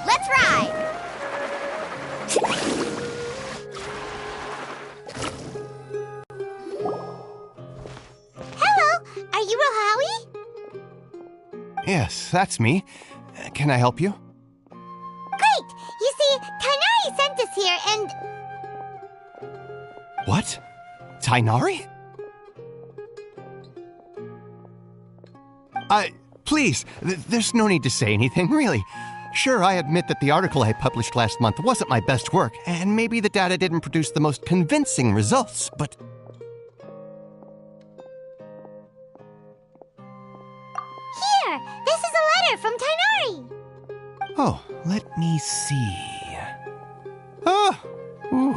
Let's ride! Hello, are you Rohawi? Yes, that's me. Can I help you? Great! You see, Kainari sent us here and... What? Tainari? Please, there's no need to say anything, really. Sure, I admit that the article I published last month wasn't my best work, and maybe the data didn't produce the most convincing results, but... Here! This is a letter from Tainari! Oh, let me see... Oh! Ooh,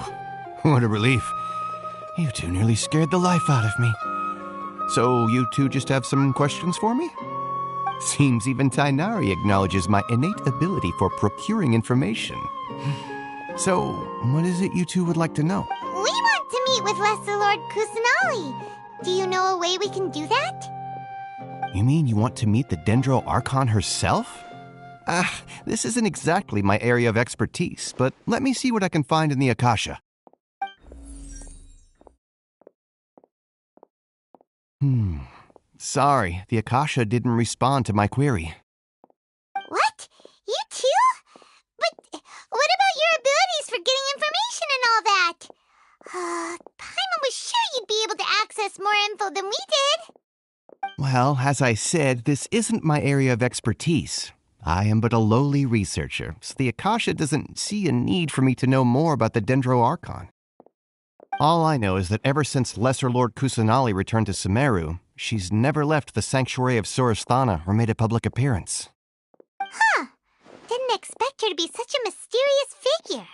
what a relief. You two nearly scared the life out of me. So you two just have some questions for me? Seems even Tainari acknowledges my innate ability for procuring information. So, what is it you two would like to know? We want to meet with Lesser Lord Kusanali. Do you know a way we can do that? You mean you want to meet the Dendro Archon herself? This isn't exactly my area of expertise, but let me see what I can find in the Akasha. Sorry, the Akasha didn't respond to my query. What? You too? But what about your abilities for getting information and all that? Paimon was sure you'd be able to access more info than we did. Well, as I said, this isn't my area of expertise. I am but a lowly researcher, so the Akasha doesn't see a need for me to know more about the Dendro Archon. All I know is that ever since Lesser Lord Kusanali returned to Sumeru, she's never left the Sanctuary of Sorasthana or made a public appearance. Huh. Didn't expect her to be such a mysterious figure.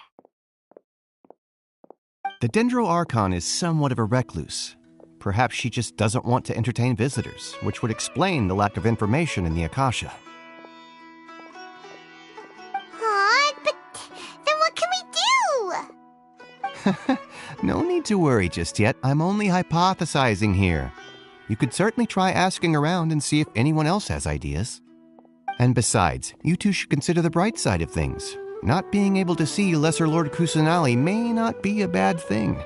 The Dendro Archon is somewhat of a recluse. Perhaps she just doesn't want to entertain visitors, which would explain the lack of information in the Akasha. But then what can we do? No need to worry just yet. I'm only hypothesizing here. You could certainly try asking around and see if anyone else has ideas. And besides, you two should consider the bright side of things. Not being able to see Lesser Lord Kusanali may not be a bad thing.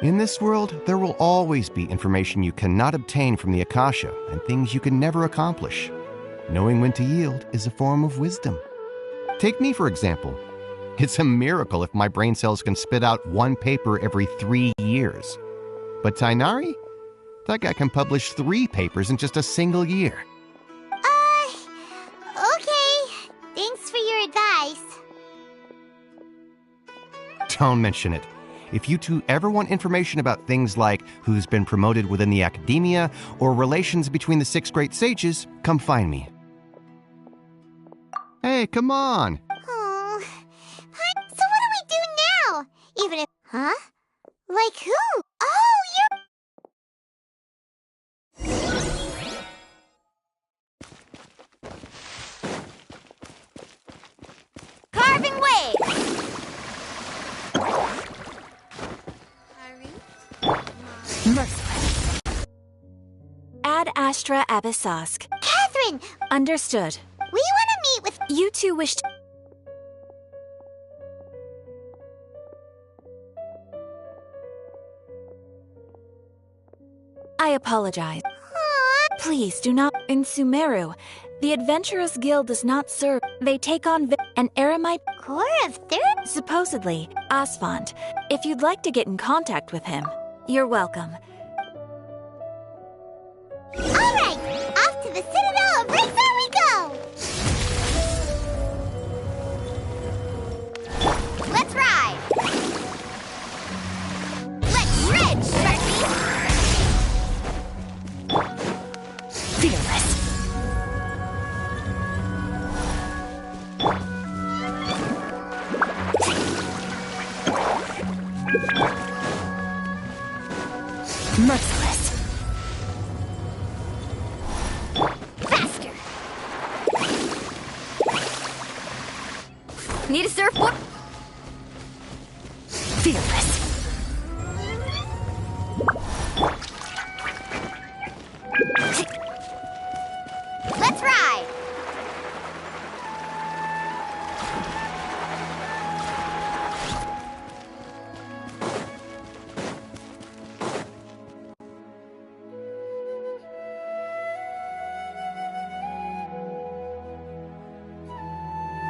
In this world, there will always be information you cannot obtain from the Akasha and things you can never accomplish. Knowing when to yield is a form of wisdom. Take me, for example. It's a miracle if my brain cells can spit out one paper every 3 years. But Tainari? That guy can publish 3 papers in just a single year. Okay. Thanks for your advice. Don't mention it. If you two ever want information about things like who's been promoted within the academia or relations between the 6 great sages, come find me. Hey, come on! Oh. So what do we do now? Even if... Huh? Like who? Oh, you're... Carving waves! Ad Astra Abyssosk. Catherine! Understood. We want to meet with... You two wish to... apologize. Aw, Please do not. In Sumeru, the Adventurers Guild does not serve. They take on an eremite. core of third? Supposedly, Asphalt. If you'd like to get in contact with him, you're welcome. Alright, off to the Citadel of Razor we go! Let's ride! Let's shred, Sharpie! Fearless. Merciless. Faster! Need a surfboard? Fearless. Let's ride!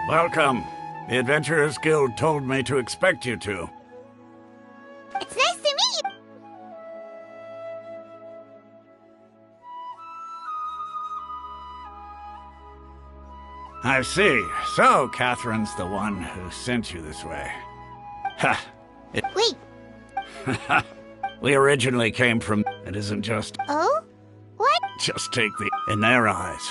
Welcome. The Adventurers Guild told me to expect you two. It's nice to meet you! I see. So, Catherine's the one who sent you this way. Ha! Wait, We originally came from... It isn't just... oh? What? Just take the... In their eyes.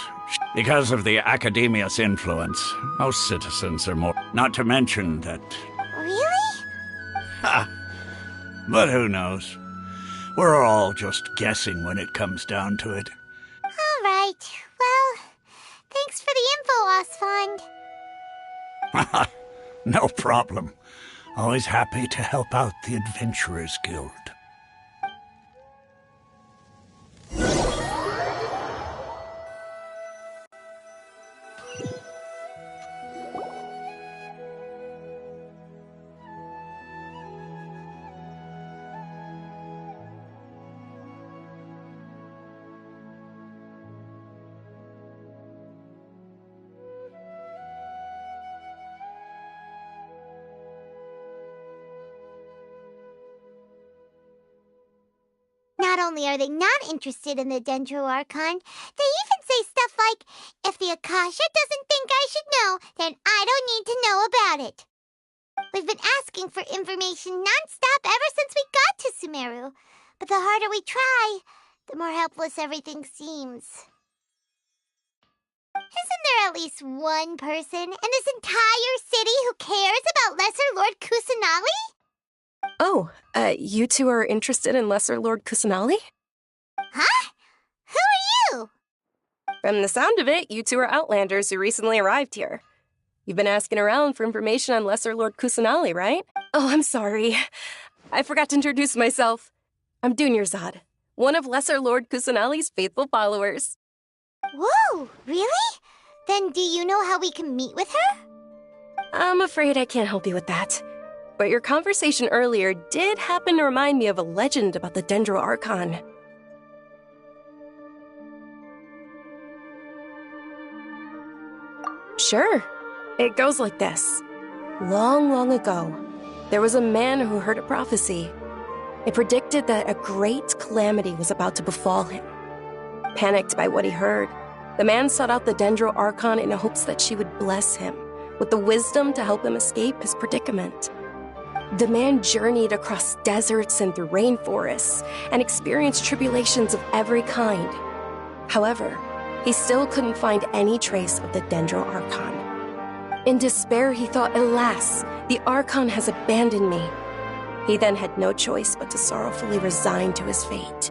Because of the Academia's influence, most citizens are more... Not to mention that... Really? Ha! But who knows? We're all just guessing when it comes down to it. Alright, well, thanks for the info, Osfond. No problem. Always happy to help out the Adventurers Guild. Not only are they not interested in the Dendro Archon, they even say stuff like, if the Akasha doesn't think I should know, then I don't need to know about it. We've been asking for information non-stop ever since we got to Sumeru, but the harder we try, the more helpless everything seems. Isn't there at least one person in this entire city who cares about Lesser Lord Kusanali? Oh, you two are interested in Lesser Lord Kusanali? Huh? Who are you? From the sound of it, you two are Outlanders who recently arrived here. You've been asking around for information on Lesser Lord Kusanali, right? Oh, I'm sorry. I forgot to introduce myself. I'm Dunyarzad, one of Lesser Lord Kusanali's faithful followers. Whoa, really? Then do you know how we can meet with her? I'm afraid I can't help you with that. But your conversation earlier did happen to remind me of a legend about the Dendro Archon. Sure. It goes like this. Long, long ago, there was a man who heard a prophecy. It predicted that a great calamity was about to befall him. Panicked by what he heard, the man sought out the Dendro Archon in hopes that she would bless him with the wisdom to help him escape his predicament. The man journeyed across deserts and through rainforests and experienced tribulations of every kind. However, he still couldn't find any trace of the Dendro Archon. In despair, he thought, alas, the Archon has abandoned me. He then had no choice but to sorrowfully resign to his fate.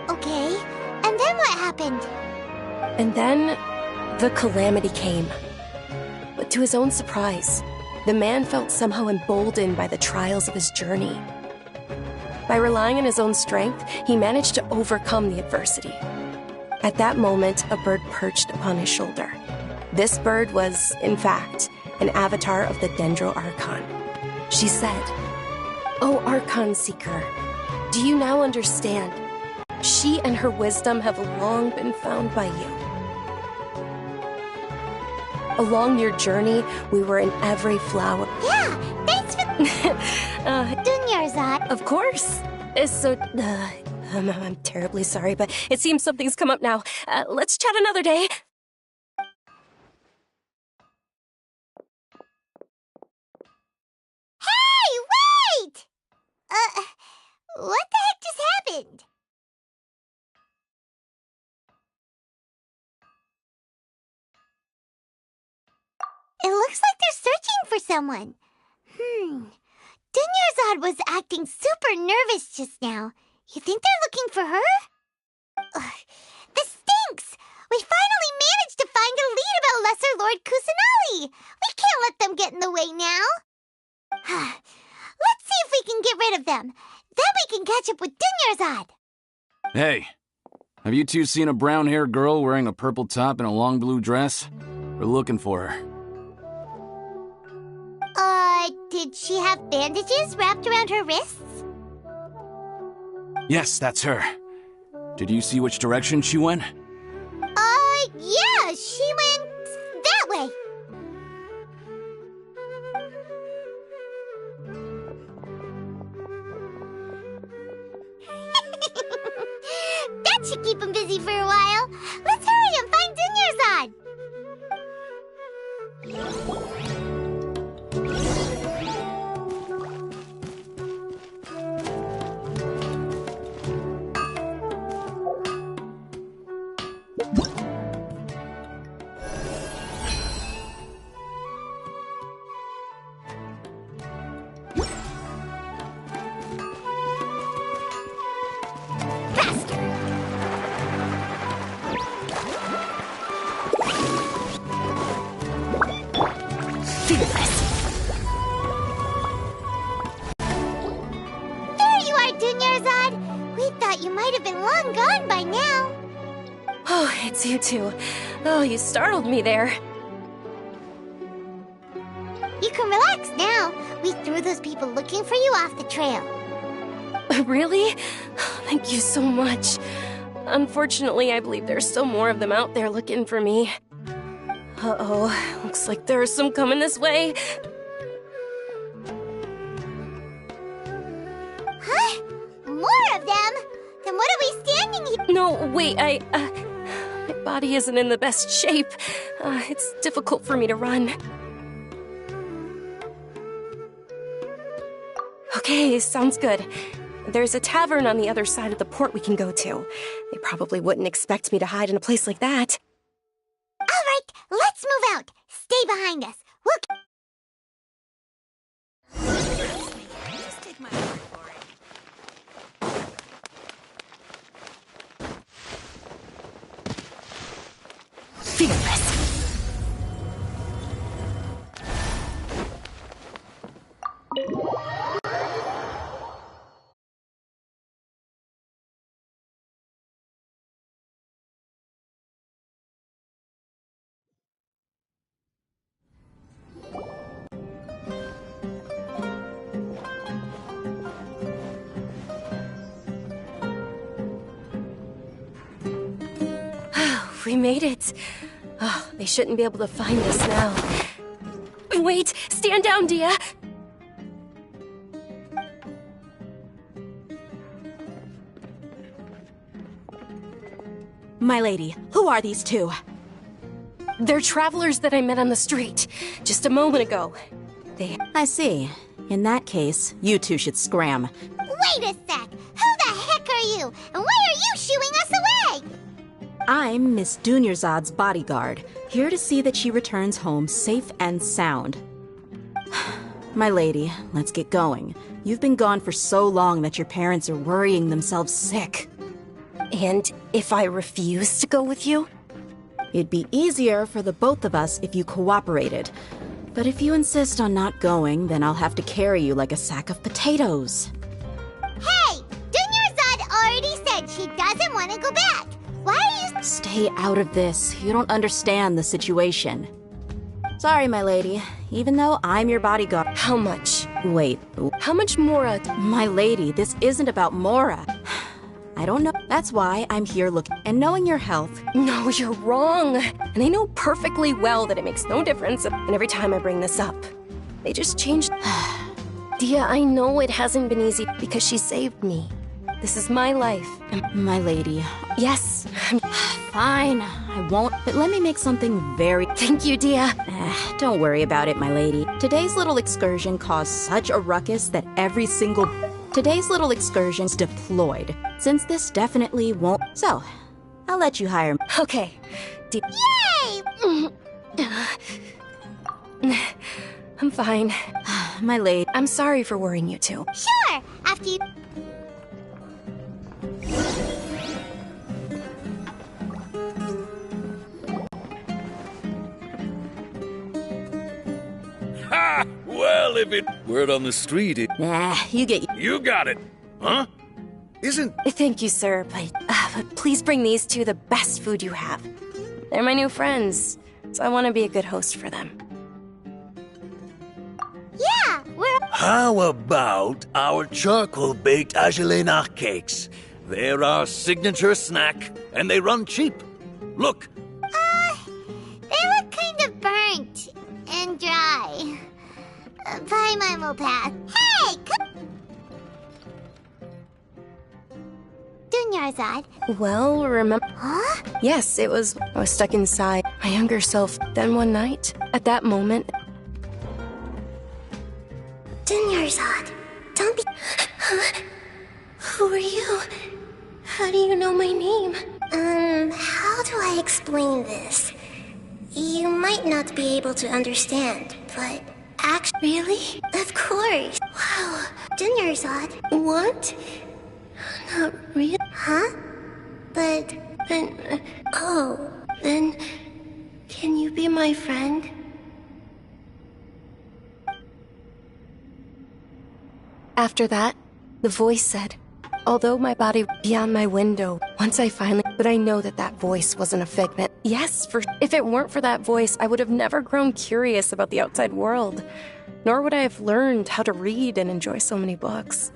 Okay, and then what happened? And then, the calamity came. But to his own surprise, the man felt somehow emboldened by the trials of his journey. By relying on his own strength, he managed to overcome the adversity. At that moment, a bird perched upon his shoulder. This bird was, in fact, an avatar of the Dendro Archon. She said, "O Archon Seeker, do you now understand? She and her wisdom have long been found by you. Along your journey, we were in every flower. Yeah, thanks for Dunyarzad. Of course. I'm terribly sorry, but it seems something's come up now. Let's chat another day. Hey, wait! What the heck just happened? It looks like they're searching for someone. Dunyarzad was acting super nervous just now. You think they're looking for her? This stinks! We finally managed to find a lead about Lesser Lord Kusanali. We can't let them get in the way now. Let's see if we can get rid of them. Then we can catch up with Dunyarzad. Hey, have you two seen a brown-haired girl wearing a purple top and a long blue dress? We're looking for her. Did she have bandages wrapped around her wrists? Yes, that's her. Did you see which direction she went? Yeah, she went that way. That should keep him busy for a while. Let's hurry and find Dunyarzad. It's you two. Oh, you startled me there. You can relax now. We threw those people looking for you off the trail. Really? Thank you so much. Unfortunately, I believe there's still more of them out there looking for me. Uh-oh, looks like there are some coming this way. Huh? More of them? Then what are we standing here? No, wait, my body isn't in the best shape. It's difficult for me to run. Okay, sounds good. There's a tavern on the other side of the port we can go to. They probably wouldn't expect me to hide in a place like that. All right, let's move out. Stay behind us. We'll... Just take my word for it. Fearless. We made it. Oh, they shouldn't be able to find us now. Wait! Stand down, Dia! My lady, who are these two? They're travelers that I met on the street just a moment ago. I see. In that case, you two should scram. Wait a sec! Who the heck are you? And why are you shooing us away? I'm Miss Dunyarzad's bodyguard, here to see that she returns home safe and sound. My lady, let's get going. You've been gone for so long that your parents are worrying themselves sick. And if I refuse to go with you? It'd be easier for the both of us if you cooperated. But if you insist on not going, then I'll have to carry you like a sack of potatoes. Hey! Dunyarzad already said she doesn't want to go back. Why are you... Stay out of this. You don't understand the situation. Sorry, my lady. Even though I'm your bodyguard... How much? Wait. How much more? My lady, this isn't about Mora. I don't know. That's why I'm here looking. And knowing your health. No, you're wrong. And I know perfectly well that it makes no difference. And every time I bring this up, they just changed. Dia, I know it hasn't been easy because she saved me. This is my life. My lady. Yes. Fine, I won't. But let me make something very... Thank you, Dia. Don't worry about it, my lady. Today's little excursion caused such a ruckus that every single... Today's little excursion's deployed, since this definitely won't... So, I'll let you hire... Okay. Yay! I'm fine. My lady. I'm sorry for worrying you two. Sure, after you... Ha! Well, if it... Word on the street, You get... You got it! Huh? Isn't... Thank you, sir, but please bring these two the best food you have. They're my new friends, so I want to be a good host for them. Yeah, we're... How about our charcoal-baked Agelena cakes? They're our signature snack, and they run cheap. Look. They look kind of burnt and dry. By my Mopath. Hey, come... Dunyarzad. Well, remember... Huh? Yes, I was stuck inside my younger self. Then one night, at that moment... Dunyarzad, don't be... Who are you? How do you know my name? How do I explain this? You might not be able to understand, but actually... Really? Of course. Wow. Dunyarzad. What? Not really. Huh? But... Then... oh, then... Can you be my friend? After that, the voice said, although my body was beyond my window, once I finally... But I know that that voice wasn't a figment. Yes, if it weren't for that voice, I would have never grown curious about the outside world. Nor would I have learned how to read and enjoy so many books.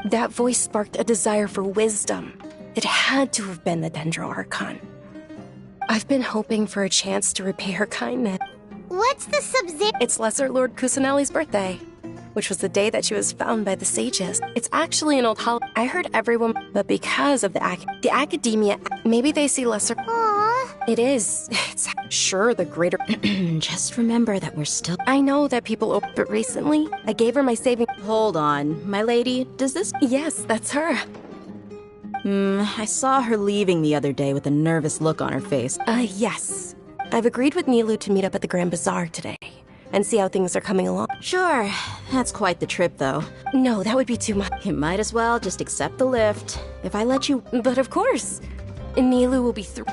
That voice sparked a desire for wisdom. It had to have been the Dendro Archon. I've been hoping for a chance to repay her kindness. What's the Sub-Zero? It's Lesser Lord Kusanali's birthday, which was the day that she was found by the sages. It's actually an old holiday. I heard everyone, but because of the academia, maybe they see lesser... Aww. It is. It's sure the greater... Just remember that we're still... I know that people... But recently, I gave her my saving... Hold on, my lady, does this... Yes, that's her. I saw her leaving the other day with a nervous look on her face. Yes. I've agreed with Nilu to meet up at the Grand Bazaar today and see how things are coming along. Sure, that's quite the trip, though. No, that would be too much. You might as well just accept the lift. If I let you... But of course. Nilu will be through...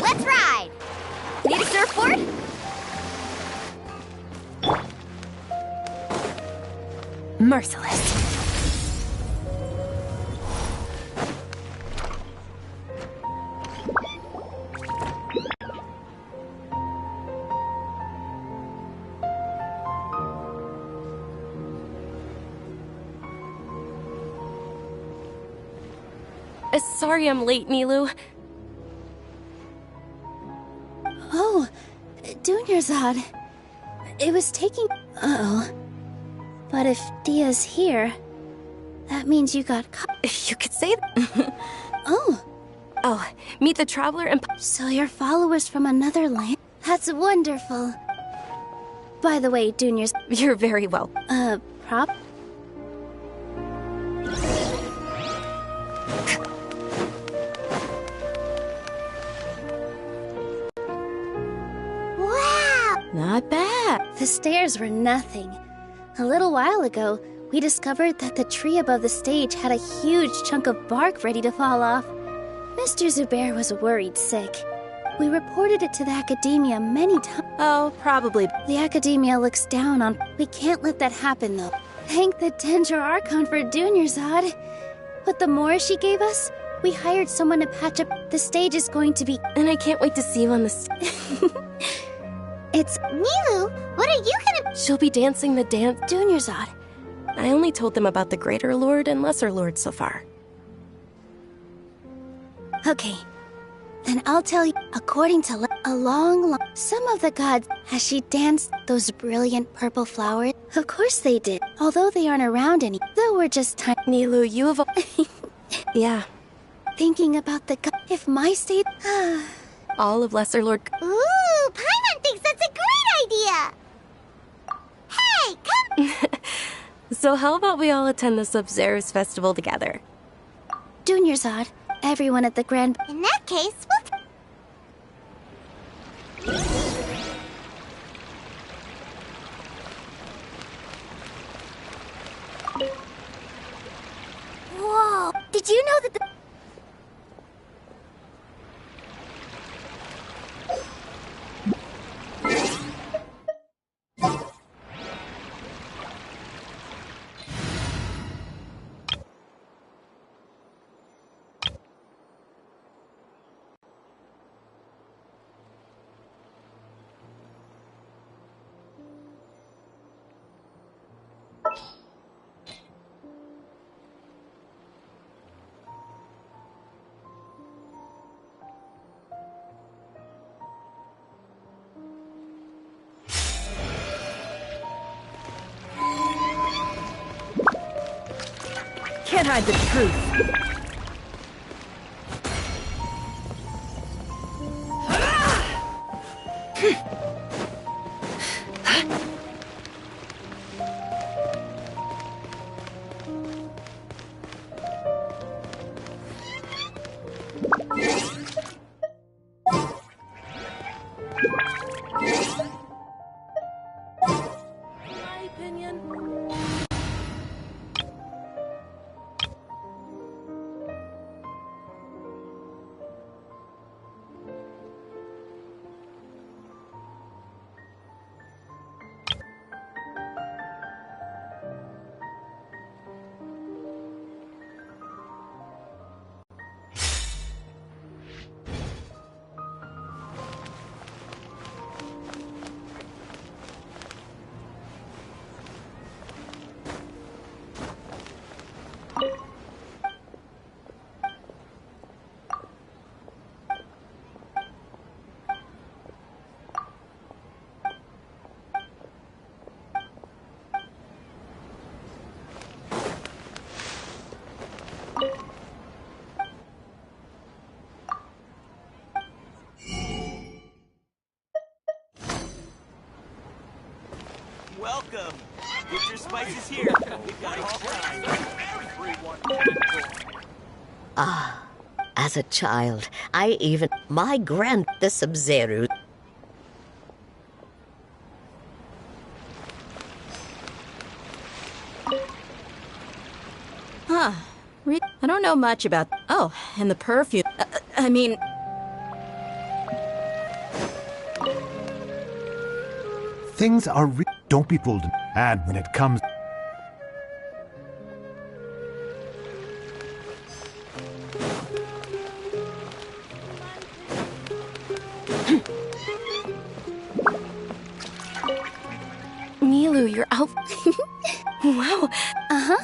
Let's ride! Need a surfboard? Merciless. Sorry I'm late, Nilu. Oh, Dunyarzad. It was taking... Uh-oh. But if Dia's here, that means you got caught. You could say that. Oh. Oh, meet the traveler and... So you're followers from another land? That's wonderful. By the way, Dunyarzad... You're very well. Prop? The stairs were nothing. A little while ago, we discovered that the tree above the stage had a huge chunk of bark ready to fall off. Mr. Zubair was worried sick. We reported it to the academia many times. Oh, probably. The academia looks down on... We can't let that happen, though. Thank the Dendro Archon for Dunyarzad. But the more she gave us, we hired someone to patch up. The stage is going to be... And I can't wait to see you on the It's... Nilu, what are you gonna... She'll be dancing the dance. Dunyarzad. I only told them about the Greater Lord and Lesser Lord so far. Okay. Then I'll tell you, according to some of the gods, as she danced those brilliant purple flowers, of course they did, although they aren't around any, though we're just Nilu, you have Yeah, thinking about the if my state, all of Lesser Lord... Ooh, Paimon thinks that's a great idea! Hey, come... So how about we all attend the Sub-Zero's festival together? Dunyarzad, everyone at the Grand... In that case, we'll... Whoa! Did you know that the... Can't hide the truth. My opinion... Welcome. Get your spices here. We've got all kinds. Ah, as a child, my the Sumeru. Huh. I don't know much about... Oh, and the perfume. I mean... Things are don't be fooled. And when it comes... Nilu, you're out... Wow. Uh-huh.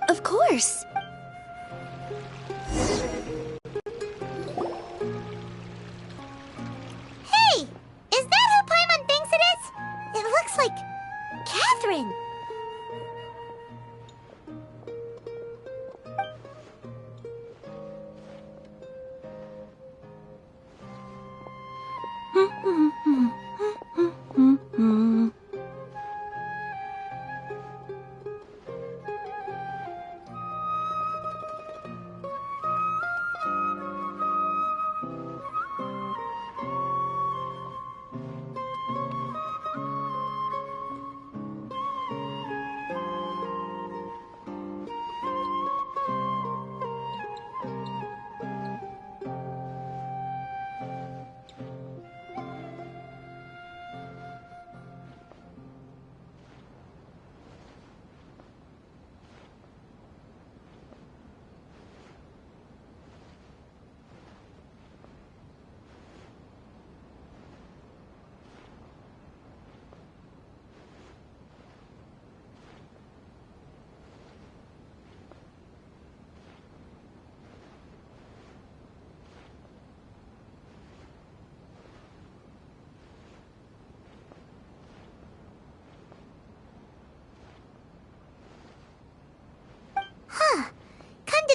Of course. Hey! Is that who Paimon thinks it is? It looks like... Catherine!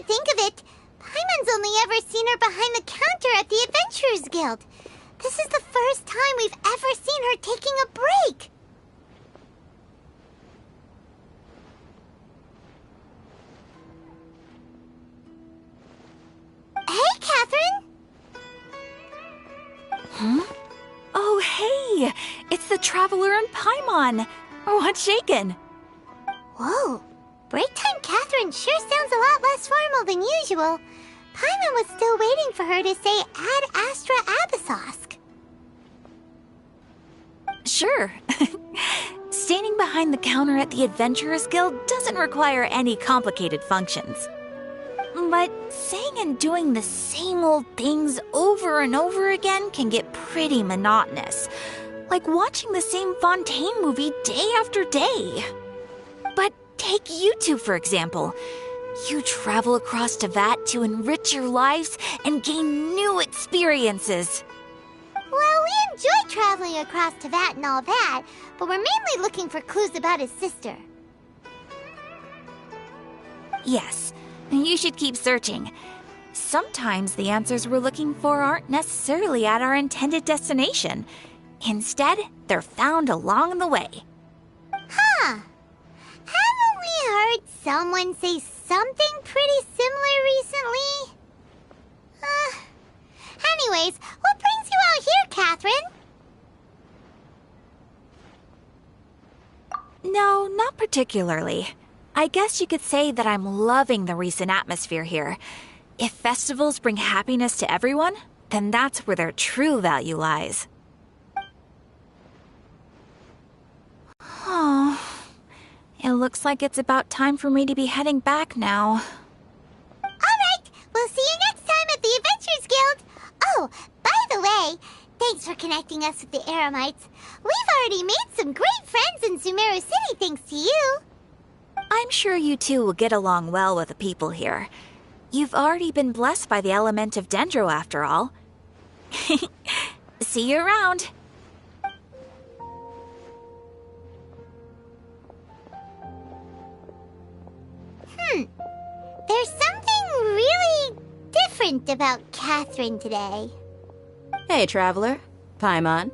to think of it, Paimon's only ever seen her behind the counter at the Adventurers Guild. This is the first time we've ever seen her taking a break. Hey, Catherine! Huh? Oh, hey! It's the Traveler and Paimon! What's shaken? Whoa! Break time Catherine sure sounds a lot less formal than usual. Paimon was still waiting for her to say Ad Astra Abyssosque. Sure. Standing behind the counter at the Adventurers Guild doesn't require any complicated functions. But saying and doing the same old things over and over again can get pretty monotonous. Like watching the same Fontaine movie day after day. But take you two, for example. You travel across Teyvat to enrich your lives and gain new experiences. Well, we enjoy traveling across Teyvat and all that, but we're mainly looking for clues about his sister. Yes, you should keep searching. Sometimes the answers we're looking for aren't necessarily at our intended destination. Instead, they're found along the way. Huh. Haven't we heard someone say something pretty similar recently? Anyways, what brings you out here, Catherine? No, not particularly. I guess you could say that I'm loving the recent atmosphere here. If festivals bring happiness to everyone, then that's where their true value lies. Oh, it looks like it's about time for me to be heading back now. Alright, we'll see you next time at the Adventurers Guild. Oh, by the way, thanks for connecting us with the Eremites. We've already made some great friends in Sumeru City thanks to you. I'm sure you two will get along well with the people here. You've already been blessed by the element of Dendro after all. See you around. There's something really different about Catherine today. Hey, Traveler. Paimon.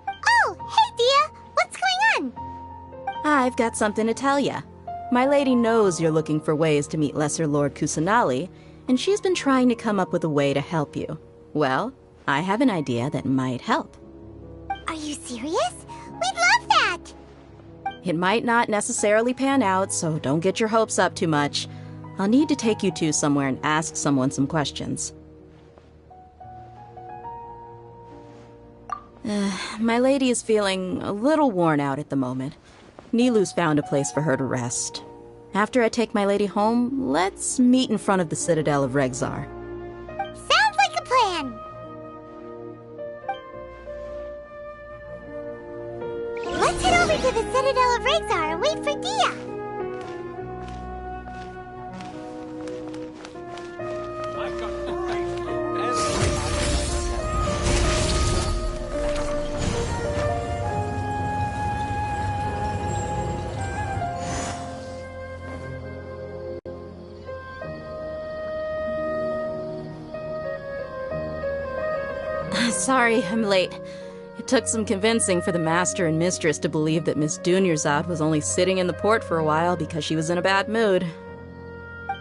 Oh, hey, Dia. What's going on? I've got something to tell ya. My lady knows you're looking for ways to meet Lesser Lord Kusanali, and she's been trying to come up with a way to help you. Well, I have an idea that might help. Are you serious? We'd love that! It might not necessarily pan out, so don't get your hopes up too much. I'll need to take you two somewhere and ask someone some questions. My lady is feeling a little worn out at the moment. Nilu's found a place for her to rest. After I take my lady home, let's meet in front of the Citadel of Regzar. Sounds like a plan! Let's head over to the Citadel of Regzar and wait for Dia! Sorry, I'm late. It took some convincing for the master and mistress to believe that Miss Dunyarzad was only sitting in the port for a while because she was in a bad mood.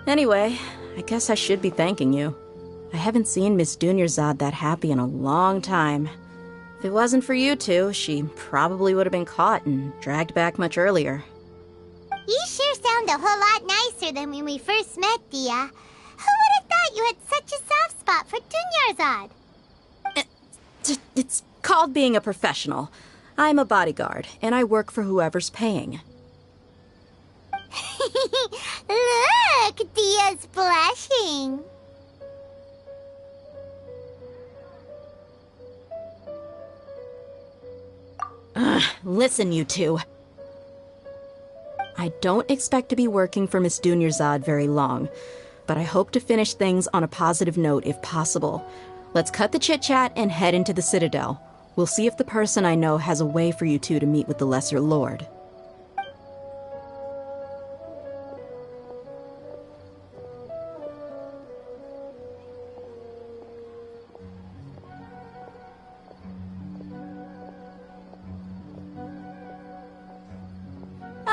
Anyway, I guess I should be thanking you. I haven't seen Miss Dunyarzad that happy in a long time. If it wasn't for you two, she probably would have been caught and dragged back much earlier. You sure sound a whole lot nicer than when we first met, Dia. Who would have thought you had such a soft spot for Dunyarzad? It's called being a professional. I'm a bodyguard, and I work for whoever's paying. Look, Dia's blushing. Listen, you two. I don't expect to be working for Miss Dunyarzad very long, but I hope to finish things on a positive note if possible. Let's cut the chit-chat and head into the Citadel. We'll see if the person I know has a way for you two to meet with the Lesser Lord.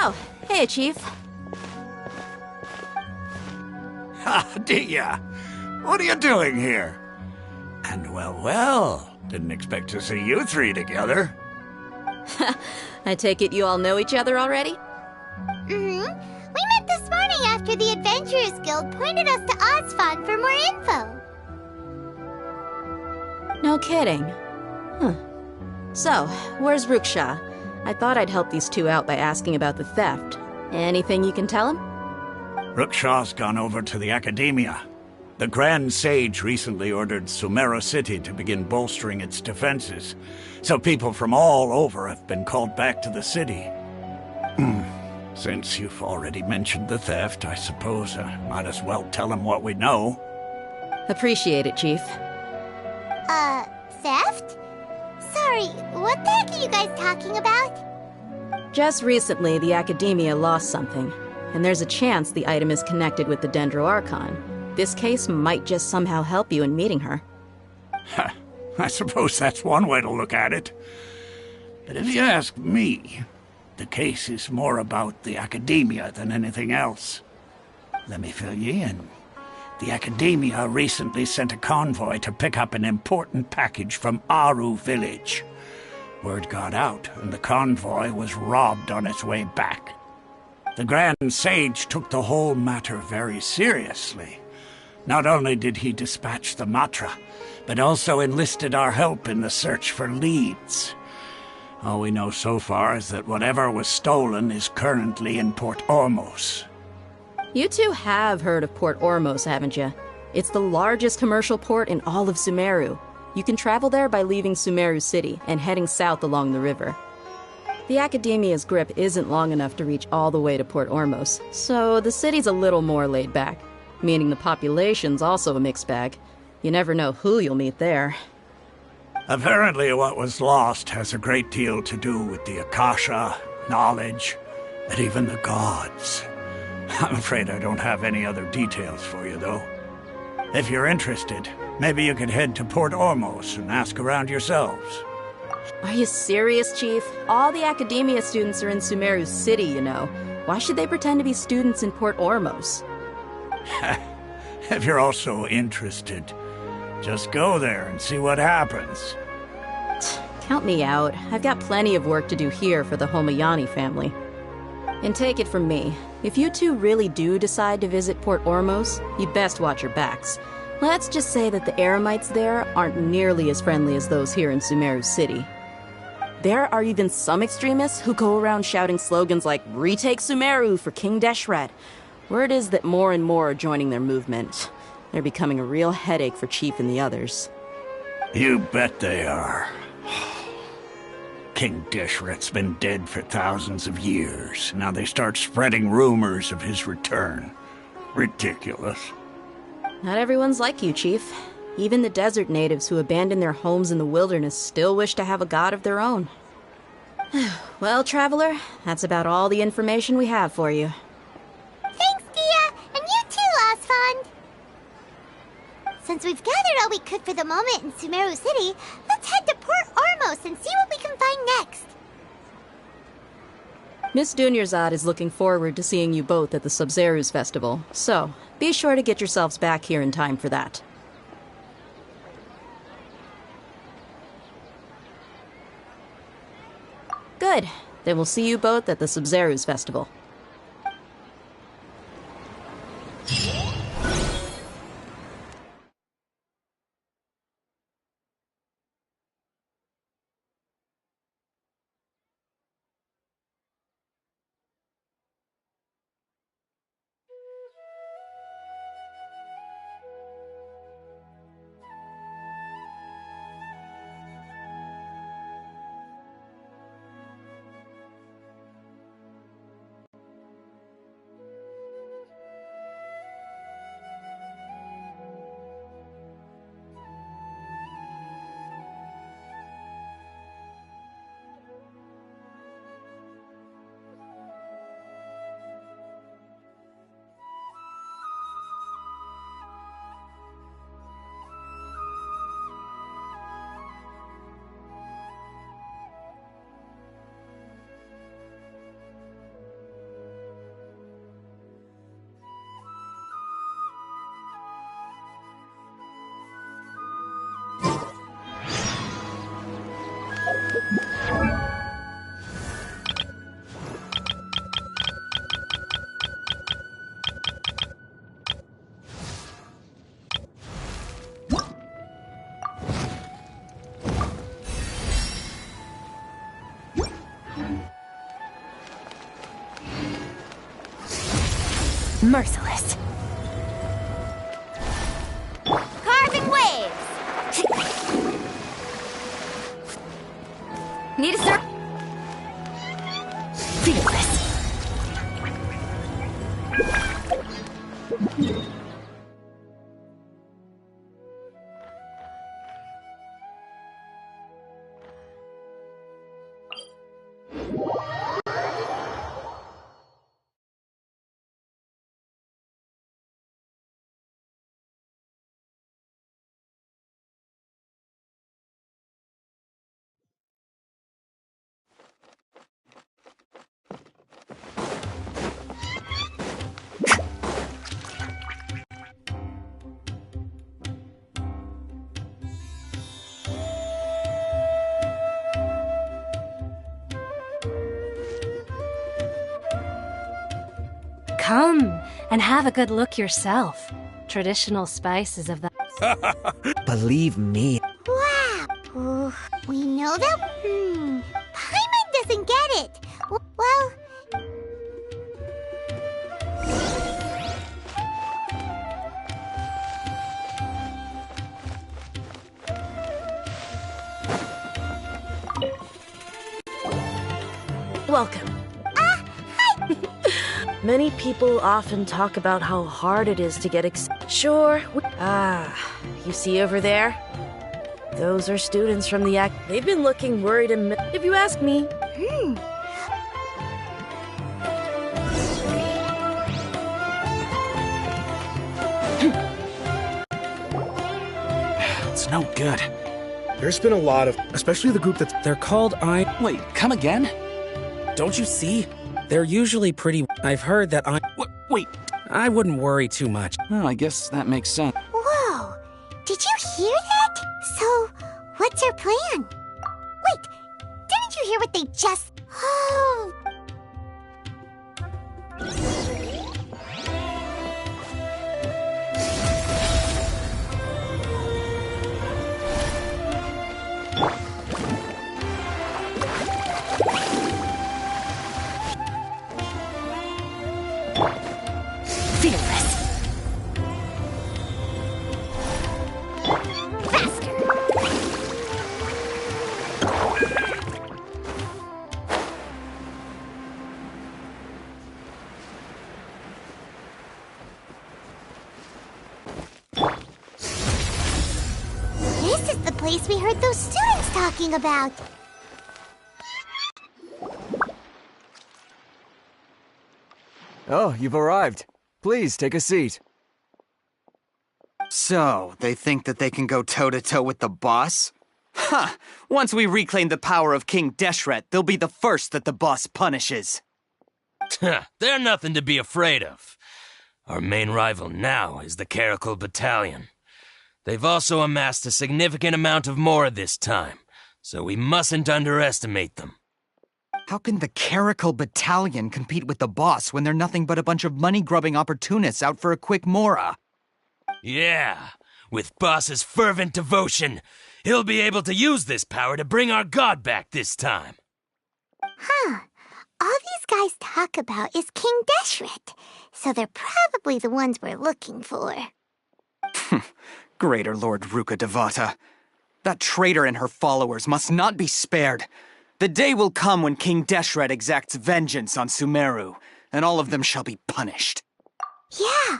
Oh, hey, Chief. Ha, Dia! What are you doing here? And well, didn't expect to see you three together. I take it you all know each other already? We met this morning after the Adventurers Guild pointed us to Ozfond for more info. No kidding. Huh. So, where's Ruksha? I thought I'd help these two out by asking about the theft. Anything you can tell him? Ruksha's gone over to the Academia. The Grand Sage recently ordered Sumeru City to begin bolstering its defenses, so people from all over have been called back to the city. Since you've already mentioned the theft, I suppose I might as well tell him what we know. Appreciate it, Chief. Theft? Sorry, what the heck are you guys talking about? Just recently, the Academia lost something, and there's a chance the item is connected with the Dendro Archon. This case might just somehow help you in meeting her. I suppose that's one way to look at it. But if you ask me, the case is more about the Academia than anything else. Let me fill you in. The Academia recently sent a convoy to pick up an important package from Aru village. Word got out, and the convoy was robbed on its way back. The Grand Sage took the whole matter very seriously. Not only did he dispatch the Matra, but also enlisted our help in the search for leads. All we know so far is that whatever was stolen is currently in Port Ormos. You two have heard of Port Ormos, haven't you? It's the largest commercial port in all of Sumeru. You can travel there by leaving Sumeru City and heading south along the river. The Academia's grip isn't long enough to reach all the way to Port Ormos, so the city's a little more laid back, meaning the population's also a mixed bag. You never know who you'll meet there. Apparently what was lost has a great deal to do with the Akasha, knowledge, and even the gods. I'm afraid I don't have any other details for you, though. If you're interested, maybe you could head to Port Ormos and ask around yourselves. Are you serious, Chief? All the Academia students are in Sumeru City, you know. Why should they pretend to be students in Port Ormos? If you're also interested, just go there and see what happens. Count me out. I've got plenty of work to do here for the Homayani family. And take it from me, if you two really do decide to visit Port Ormos, you'd best watch your backs. Let's just say that the Eremites there aren't nearly as friendly as those here in Sumeru City. There are even some extremists who go around shouting slogans like, "Retake Sumeru for King Deshret." Word is that more and more are joining their movement. They're becoming a real headache for Chief and the others. You bet they are. King Deshret's been dead for thousands of years. Now they start spreading rumors of his return. Ridiculous. Not everyone's like you, Chief. Even the desert natives who abandoned their homes in the wilderness still wish to have a god of their own. Well, Traveler, that's about all the information we have for you. Thanks, Dia, and you too, Ozfond. Since we've gathered all we could for the moment in Sumeru City, let's head to Port Ormos and see what we can find next. Miss Dunyarzad is looking forward to seeing you both at the Sub-Zeru's festival, so be sure to get yourselves back here in time for that. Good. Then we'll see you both at the Sub-Zeru's festival. Merciless. Carving waves! Need a sir. Fearless. Come and have a good look yourself. Traditional spices of the... Believe me. Wow. Ooh, we know that... Paimon doesn't get it. Well... Welcome. Many people often talk about how hard it is to get Sure. You see over there? Those are students from the They've been looking worried and if you ask me. It's no good. There's been a lot of, especially the group that they're called Wait, come again? Don't you see? They're usually pretty. I've heard that Wait. I wouldn't worry too much. Oh, I guess that makes sense. Whoa! Did you hear that? So, what's your plan? Wait, didn't you hear what they just... Oh... Fearless. This is the place we heard those students talking about. Oh, you've arrived. Please, take a seat. So, they think that they can go toe-to-toe with the boss? Ha! Once we reclaim the power of King Deshret, they'll be the first that the boss punishes. They're nothing to be afraid of. Our main rival now is the Caracal Battalion. They've also amassed a significant amount of more this time, so we mustn't underestimate them. How can the Caracal Battalion compete with the boss when they're nothing but a bunch of money-grubbing opportunists out for a quick mora? Yeah, with Boss's fervent devotion, he'll be able to use this power to bring our god back this time. Huh. All these guys talk about is King Deshret, so they're probably the ones we're looking for. Greater Lord Ruka Devata. That traitor and her followers must not be spared. The day will come when King Deshret exacts vengeance on Sumeru, and all of them shall be punished. Yeah.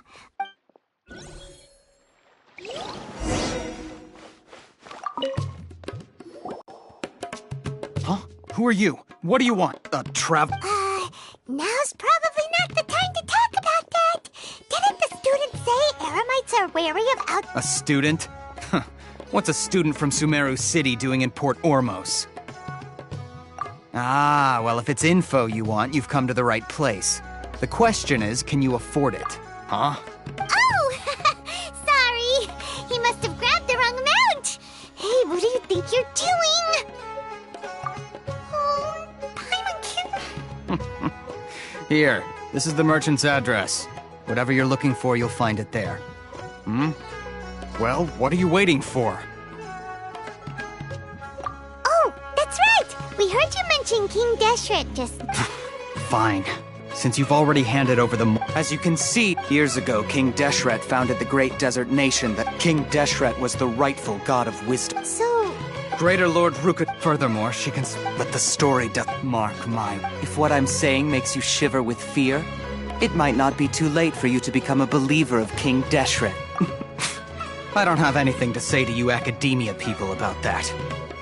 Huh? Who are you? What do you want? Now's probably not the time to talk about that. Didn't the students say Eremites are wary of A student? Huh. What's a student from Sumeru City doing in Port Ormos? Ah, well, if it's info you want, you've come to the right place. The question is, can you afford it? Huh? Oh! Sorry! He must have grabbed the wrong amount! Hey, what do you think you're doing? Here, this is the merchant's address. Whatever you're looking for, you'll find it there. Well, what are you waiting for? Oh, that's right! We heard you mention King Deshret just... Fine. Since you've already handed over the... As you can see, years ago, King Deshret founded the great desert nation that King Deshret was the rightful god of wisdom. So... Greater Lord Ruka... Furthermore, she can... But the story doth mark mine. If what I'm saying makes you shiver with fear, it might not be too late for you to become a believer of King Deshret. I don't have anything to say to you academia people about that.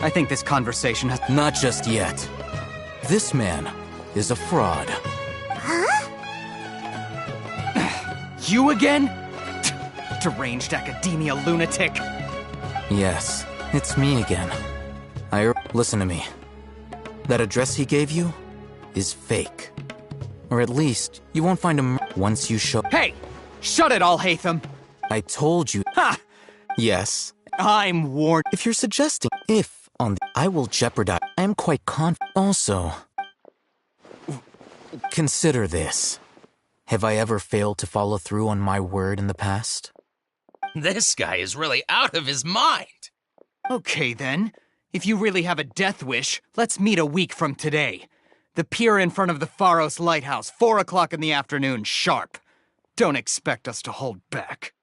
I think this conversation has... Not just yet. This man is a fraud. Huh? You again? Deranged academia lunatic. Yes, it's me again. Listen to me. That address he gave you is fake. Or at least, you won't find him once you show... Hey! Shut it all, Hatham! I told you... Ha! Yes. I'm warned. If you're suggesting I will jeopardize... I am quite confident. Also... Consider this. Have I ever failed to follow through on my word in the past? This guy is really out of his mind. Okay, then. If you really have a death wish, let's meet a week from today. The pier in front of the Pharos Lighthouse, 4 o'clock in the afternoon, sharp. Don't expect us to hold back.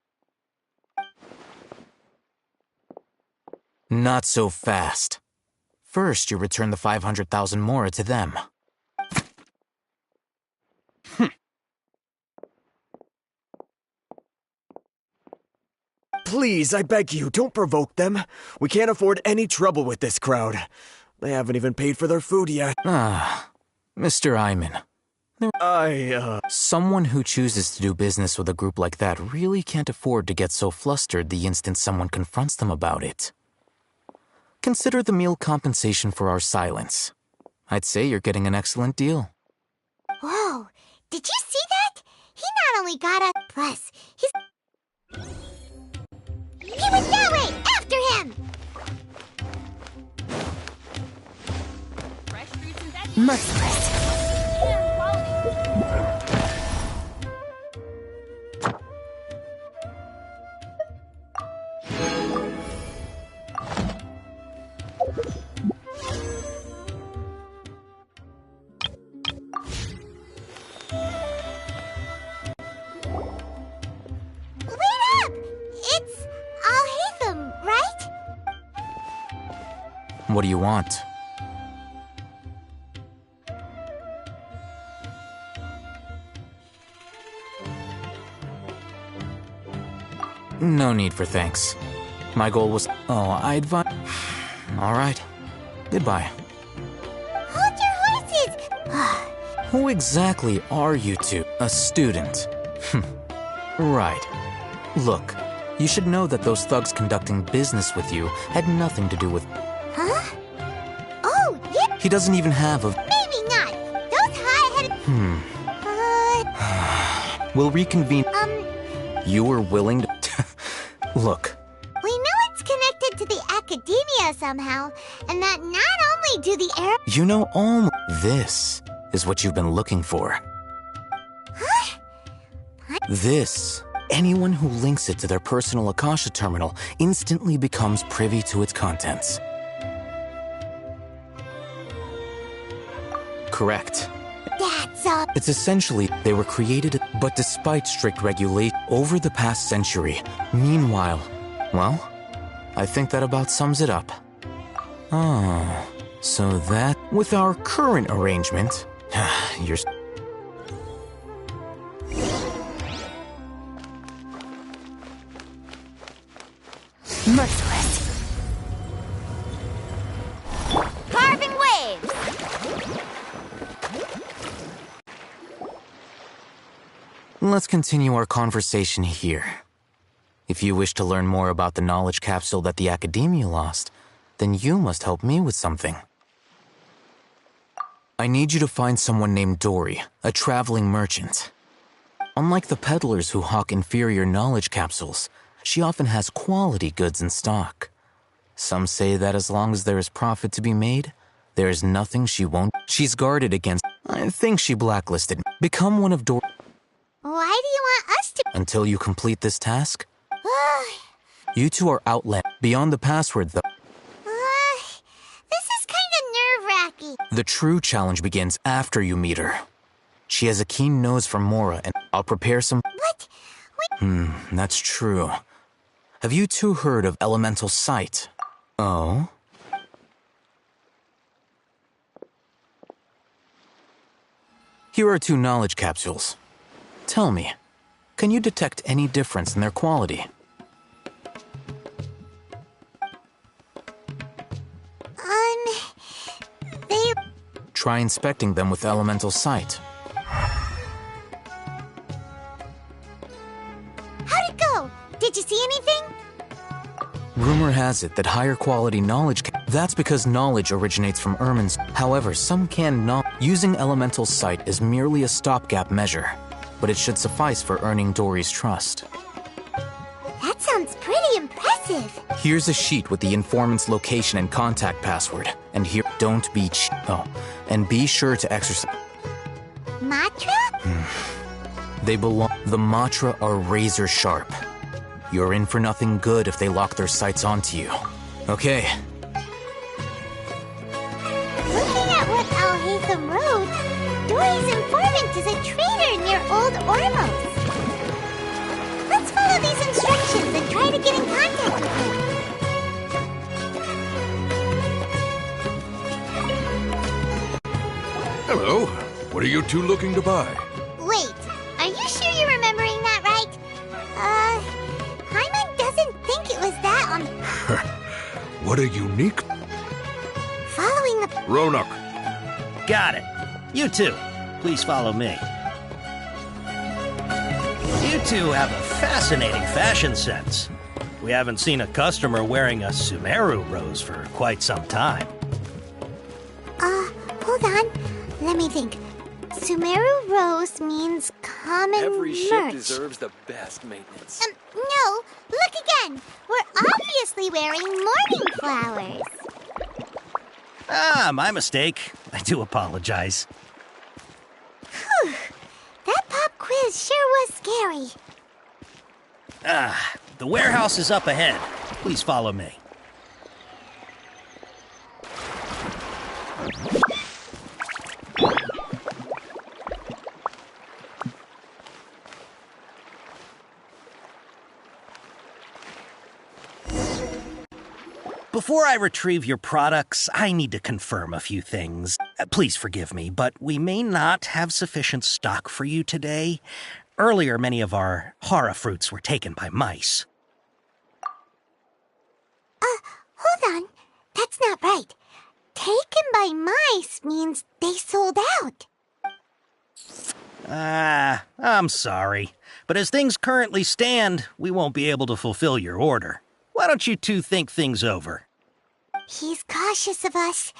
Not so fast. First, you return the 500,000 mora to them. Please, I beg you, don't provoke them. We can't afford any trouble with this crowd. They haven't even paid for their food yet. Mr. Iman. Someone who chooses to do business with a group like that really can't afford to get so flustered the instant someone confronts them about it. Consider the meal compensation for our silence. I'd say you're getting an excellent deal. Whoa, did you see that? He not only got a... Plus, he's... He went that way! After him! Merciless. What do you want? No need for thanks. My goal was... Oh, I advise... All right. Goodbye. Hold your horses! Who exactly are you two? A student. Right. Look, you should know that those thugs conducting business with you had nothing to do with... Huh? Oh, yeah! He doesn't even have a... Maybe not. Those high-headed... We'll reconvene... You were willing to... Look. We know it's connected to the academia somehow, and that not only do the air... You know all... This is what you've been looking for. Huh? This. Anyone who links it to their personal Akasha terminal instantly becomes privy to its contents. Correct. That's up. It's essentially, they were created, but despite strict regulation over the past century. Meanwhile, well, I think that about sums it up. Oh, so that, with our current arrangement, you're... Merciless. Carving waves. Let's continue our conversation here. If you wish to learn more about the knowledge capsule that the Academia lost, then you must help me with something. I need you to find someone named Dory, a traveling merchant. Unlike the peddlers who hawk inferior knowledge capsules, she often has quality goods in stock. Some say that as long as there is profit to be made, There's nothing she won't. She's guarded against. I think she blacklisted. Become one of Why do you want us to? Until you complete this task? You two are outlet. Beyond the password, though. This is kind of nerve-wracking. The true challenge begins after you meet her. She has a keen nose for Mora, and I'll prepare some. What? That's true. Have you two heard of elemental sight? Oh? Here are 2 knowledge capsules. Tell me, can you detect any difference in their quality? They... Try inspecting them with elemental sight. How'd it go? Did you see anything? Rumor has it that higher quality knowledge that's because knowledge originates from Ermin's. However, some can not. Using elemental sight is merely a stopgap measure, but it should suffice for earning Dory's trust. That sounds pretty impressive. Here's a sheet with the informant's location and contact password. And here, don't be and be sure to exercise. Matra? They belong. The Matra are razor sharp. You're in for nothing good if they lock their sights onto you. Okay. Looking at what Al-Haytham wrote, Dory's informant is a traitor near Old Ormos. Let's follow these instructions and try to get in contact with him. Hello. What are you two looking to buy? Wait, are you sure you're remembering that right? Hyman doesn't think it was that on... What a unique... Following the... Roanoke. Got it. You two, please follow me. You two have a fascinating fashion sense. We haven't seen a customer wearing a Sumeru rose for quite some time. Hold on. Let me think. Sumeru rose means common Every ship merch. deserves the best maintenance. No. Look again. We're obviously wearing morning flowers. My mistake. I do apologize. Whew. That pop quiz sure was scary. The warehouse is up ahead. Please follow me. Before I retrieve your products, I need to confirm a few things. Please forgive me, but we may not have sufficient stock for you today. Earlier, many of our hara fruits were taken by mice. Hold on. That's not right. Taken by mice means they sold out. I'm sorry. But as things currently stand, we won't be able to fulfill your order. Why don't you two think things over? He's cautious of us.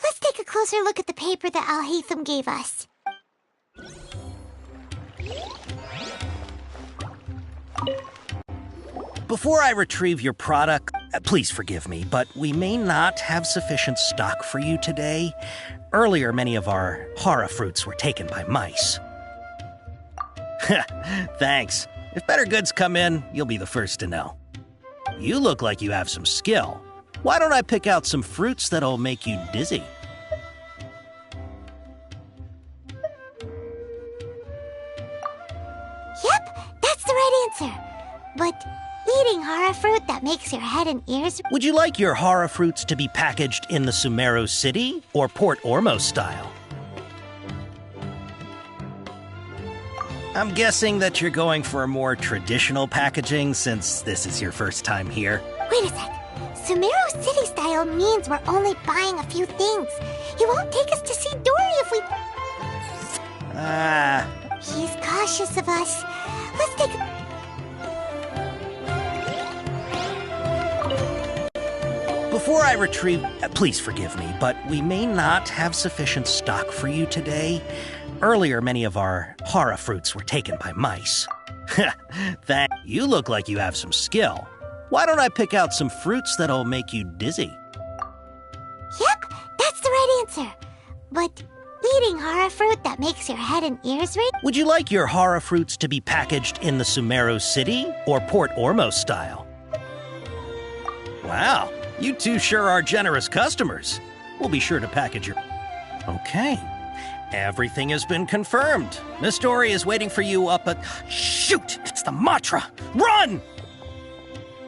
Let's take a closer look at the paper that Al-Haytham gave us. Before I retrieve your product, please forgive me, but we may not have sufficient stock for you today. Earlier, many of our hara fruits were taken by mice. Thanks. If better goods come in, you'll be the first to know. You look like you have some skill. Why don't I pick out some fruits that'll make you dizzy? Yep, that's the right answer. But eating hara fruit that makes your head and ears... Would you like your hara fruits to be packaged in the Sumeru City or Port Ormos style? I'm guessing that you're going for a more traditional packaging since this is your first time here. Wait a sec. Sumeru City style means we're only buying a few things. He won't take us to see Dory if we... He's cautious of us. Let's take a... Before I retrieve... please forgive me, but we may not have sufficient stock for you today. Earlier, many of our hara fruits were taken by mice. You look like you have some skill. Why don't I pick out some fruits that'll make you dizzy? Yep, that's the right answer. But eating horror fruit that makes your head and ears ring? Would you like your horror fruits to be packaged in the Sumeru City or Port Ormos style? Wow, you two sure are generous customers. We'll be sure to package your... Okay. Everything has been confirmed. Miss Dory is waiting for you up at... Shoot! It's the Matra! Run!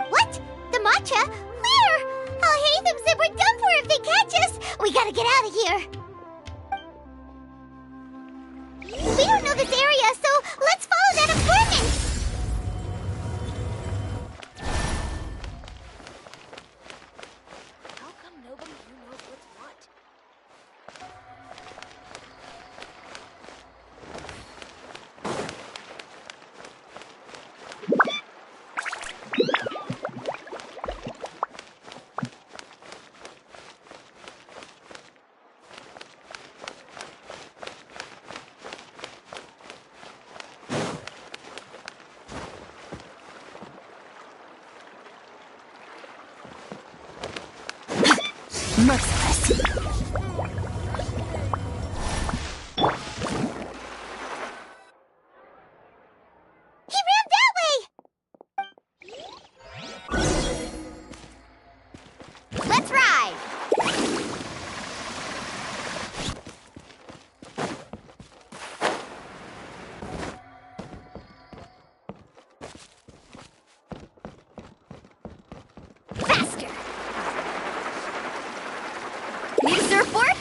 What? The matcha? Where? I'll hate them said we're done for if they catch us. We gotta get out of here. We don't know this area, so let's follow that informant. How come nobody here knows what's what? Merciless. He ran that way! Let's ride! Faster! Need a surfboard?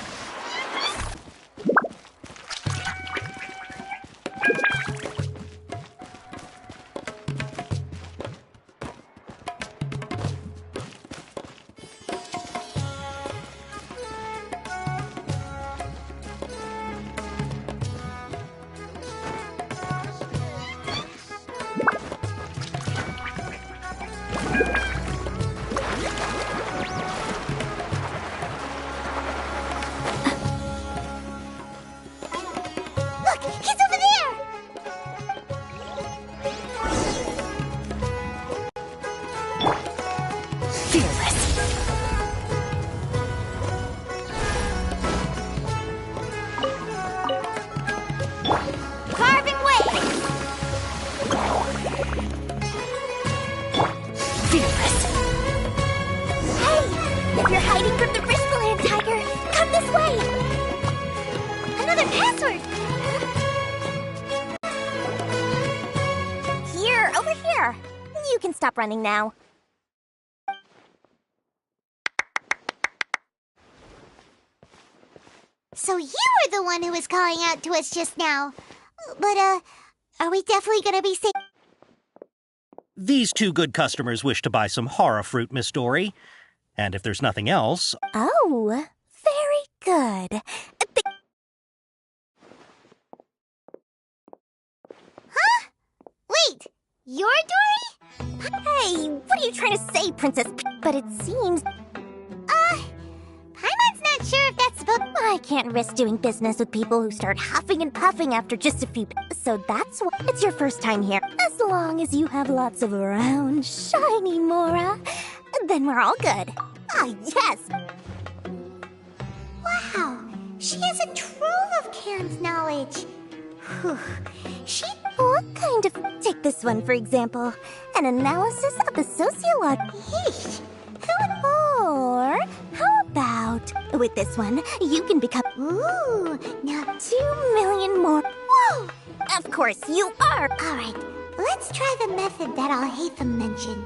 Look, he's over there! Fearless. Carving way! Fearless. Hey! If you're hiding from the Riskland tiger, come this way! Another password! Here, over here. You can stop running now. So you were the one who was calling out to us just now. But, are we definitely gonna be safe? These two good customers wish to buy some horror fruit, Miss Dory. And if there's nothing else... Oh, very good. Huh? Wait, you're Dory? Hey, what are you trying to say, Princess? But it seems... Paimon's not sure if that's supposed... I can't risk doing business with people who start huffing and puffing after just a few... So that's why it's your first time here. As long as you have lots of round, shiny Mora, then we're all good. Ah, yes! Wow, she has a trove of Karen's knowledge. Whew. She... What kind of... Take this one, for example. An analysis of the sociology... Yeesh. Or, how about... With this one, you can become... Ooh, now... 2 million more... Whoa! Of course, you are! Alright, let's try the method that Al-Haytham mentioned.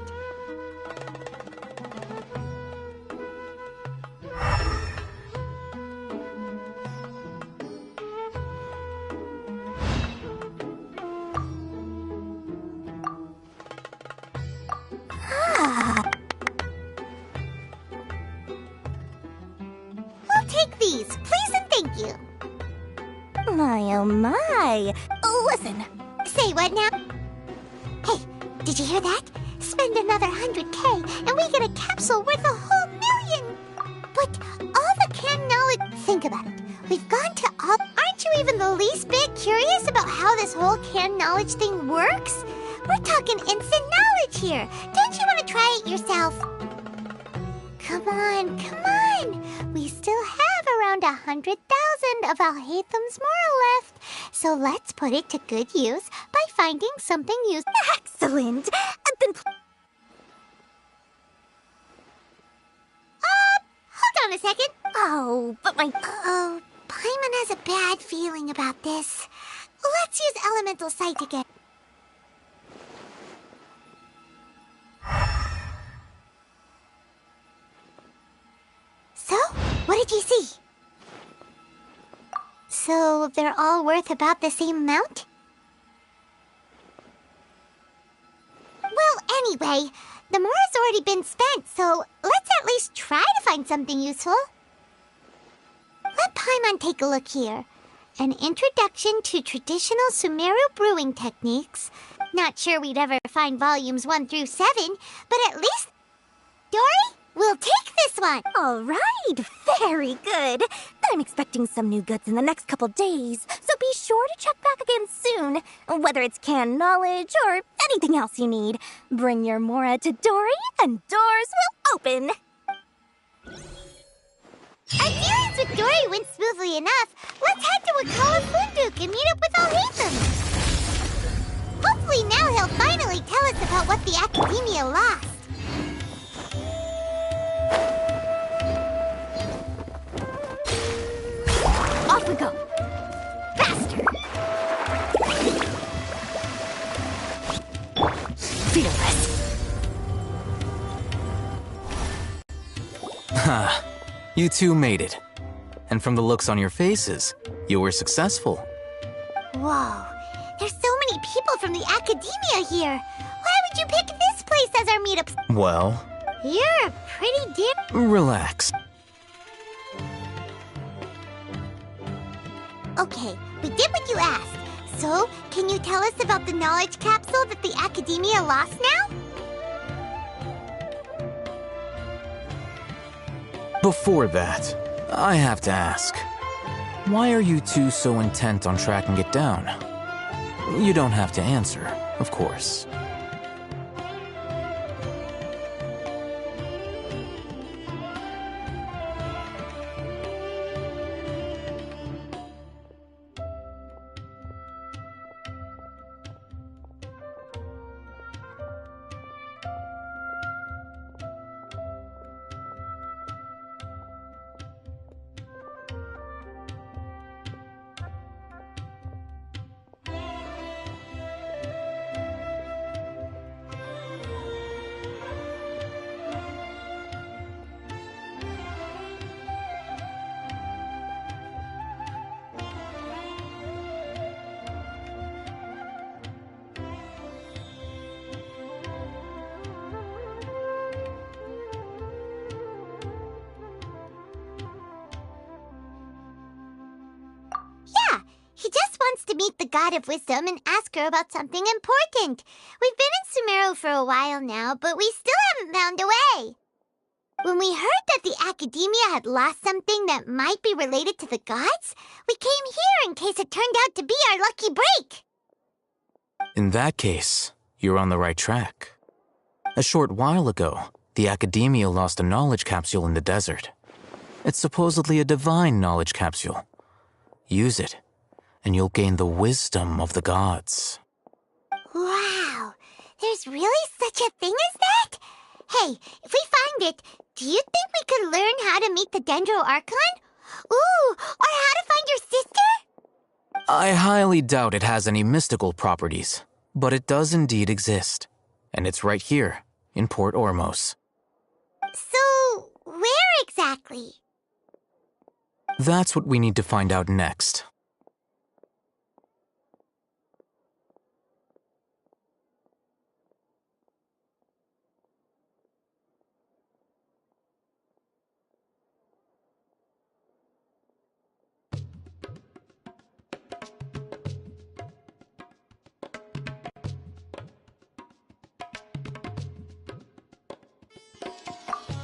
We'll take these, please and thank you. My, oh my. Listen. Say what now? Hey, did you hear that? Spend another 100K and we get a capsule worth a whole million. But all the can knowledge... Think about it. We've gone to all... Aren't you even the least bit curious about how this whole can knowledge thing works? We're talking instant knowledge here. Don't you want to try it yourself? Come on, come on. We still have around 100,000 of Alhaitham's Mora left. So let's put it to good use by finding something useful. Excellent. Then hold on a second. Oh, but my... Uh-oh. Paimon has a bad feeling about this. Let's use Elemental Sight again. So, what did you see? So, they're all worth about the same amount? Well, anyway, the Mora's already been spent, so let's at least try to find something useful. Let Paimon take a look here. An introduction to traditional Sumeru brewing techniques. Not sure we'd ever find volumes 1 through 7, but at least... Dory, we'll take this one! All right, very good. I'm expecting some new goods in the next couple days, so be sure to check back again soon. Whether it's canned knowledge or anything else you need, bring your Mora to Dory and doors will open. Our dealings with Dory went smoothly enough. Let's head to Wakala Funduk and meet up with Alhaitham. Hopefully now he'll finally tell us about what the Academia lost. Off we go. Faster. Fearless. Ha. You two made it. And from the looks on your faces, you were successful. Whoa, there's so many people from the Academia here. Why would you pick this place as our meetup? Well, You're a pretty relax. Okay, we did what you asked. So, can you tell us about the knowledge capsule that the Academia lost now? Before that, I have to ask, why are you two so intent on tracking it down? You don't have to answer, of course. He just wants to meet the God of Wisdom and ask her about something important. We've been in Sumeru for a while now, but we still haven't found a way. When we heard that the Academia had lost something that might be related to the gods, we came here in case it turned out to be our lucky break. In that case, you're on the right track. A short while ago, the Academia lost a knowledge capsule in the desert. It's supposedly a divine knowledge capsule. Use it, and you'll gain the wisdom of the gods. Wow, there's really such a thing as that? Hey, if we find it, do you think we could learn how to meet the Dendro Archon? Ooh, or how to find your sister? I highly doubt it has any mystical properties, but it does indeed exist. And it's right here, in Port Ormos. So, where exactly? That's what we need to find out next.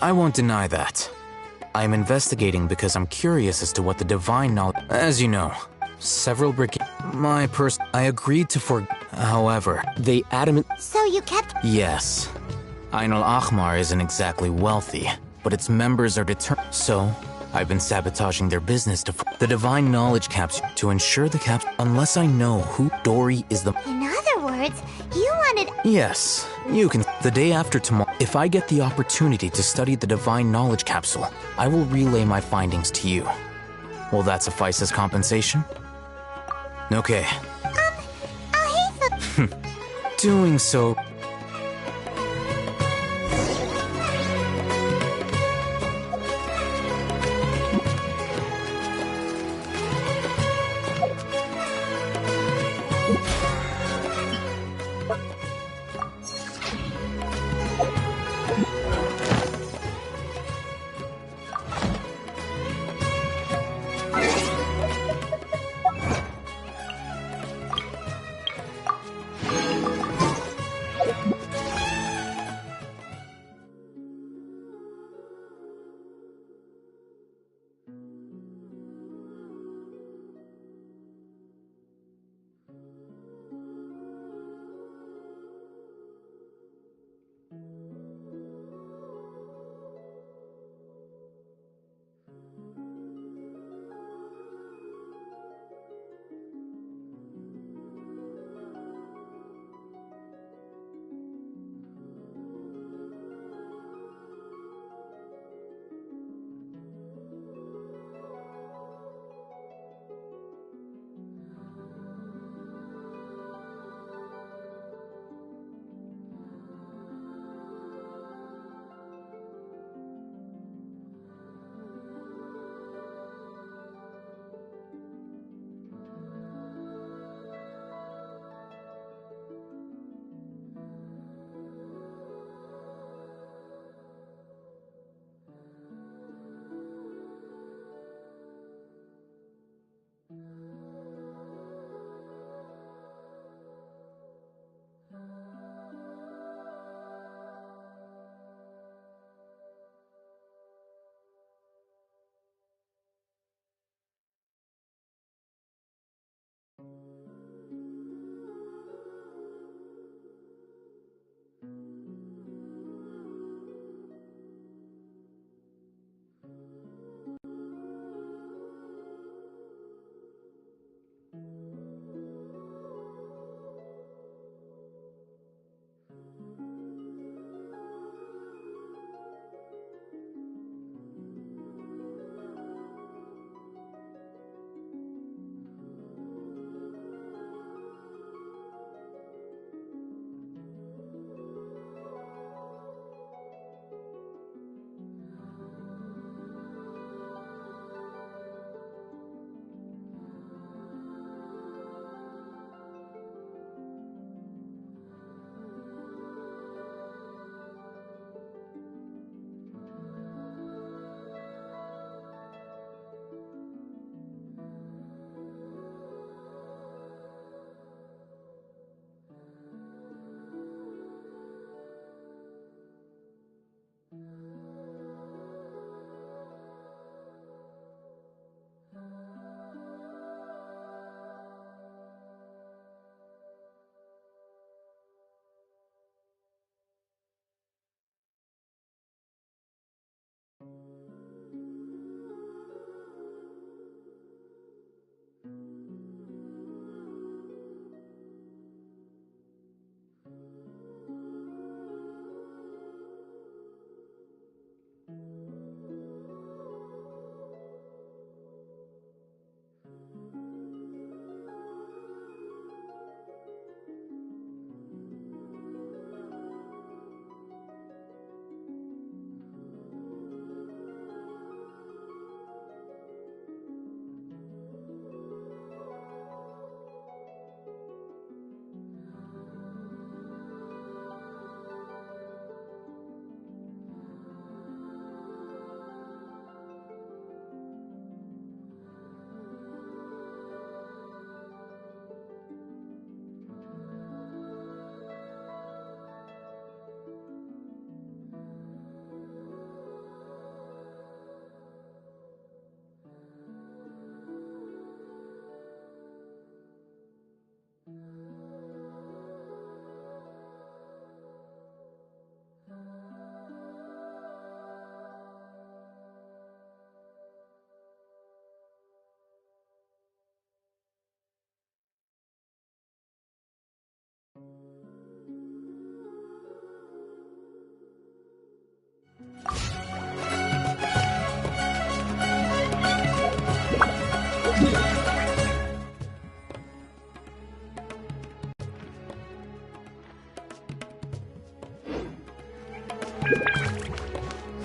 I won't deny that. I'm investigating because I'm curious as to what the divine knowledge... As you know, several I agreed to However, they adamant... So you kept... Yes. Ain al-Ahmar isn't exactly wealthy, but its members are determined. So, I've been sabotaging their business to the divine knowledge capsule to ensure the unless I know who Dory is the. In other words, you wanted. Yes, you can. The day after tomorrow, if I get the opportunity to study the divine knowledge capsule, I will relay my findings to you. Will that suffice as compensation? Okay. I hate the. Doing so.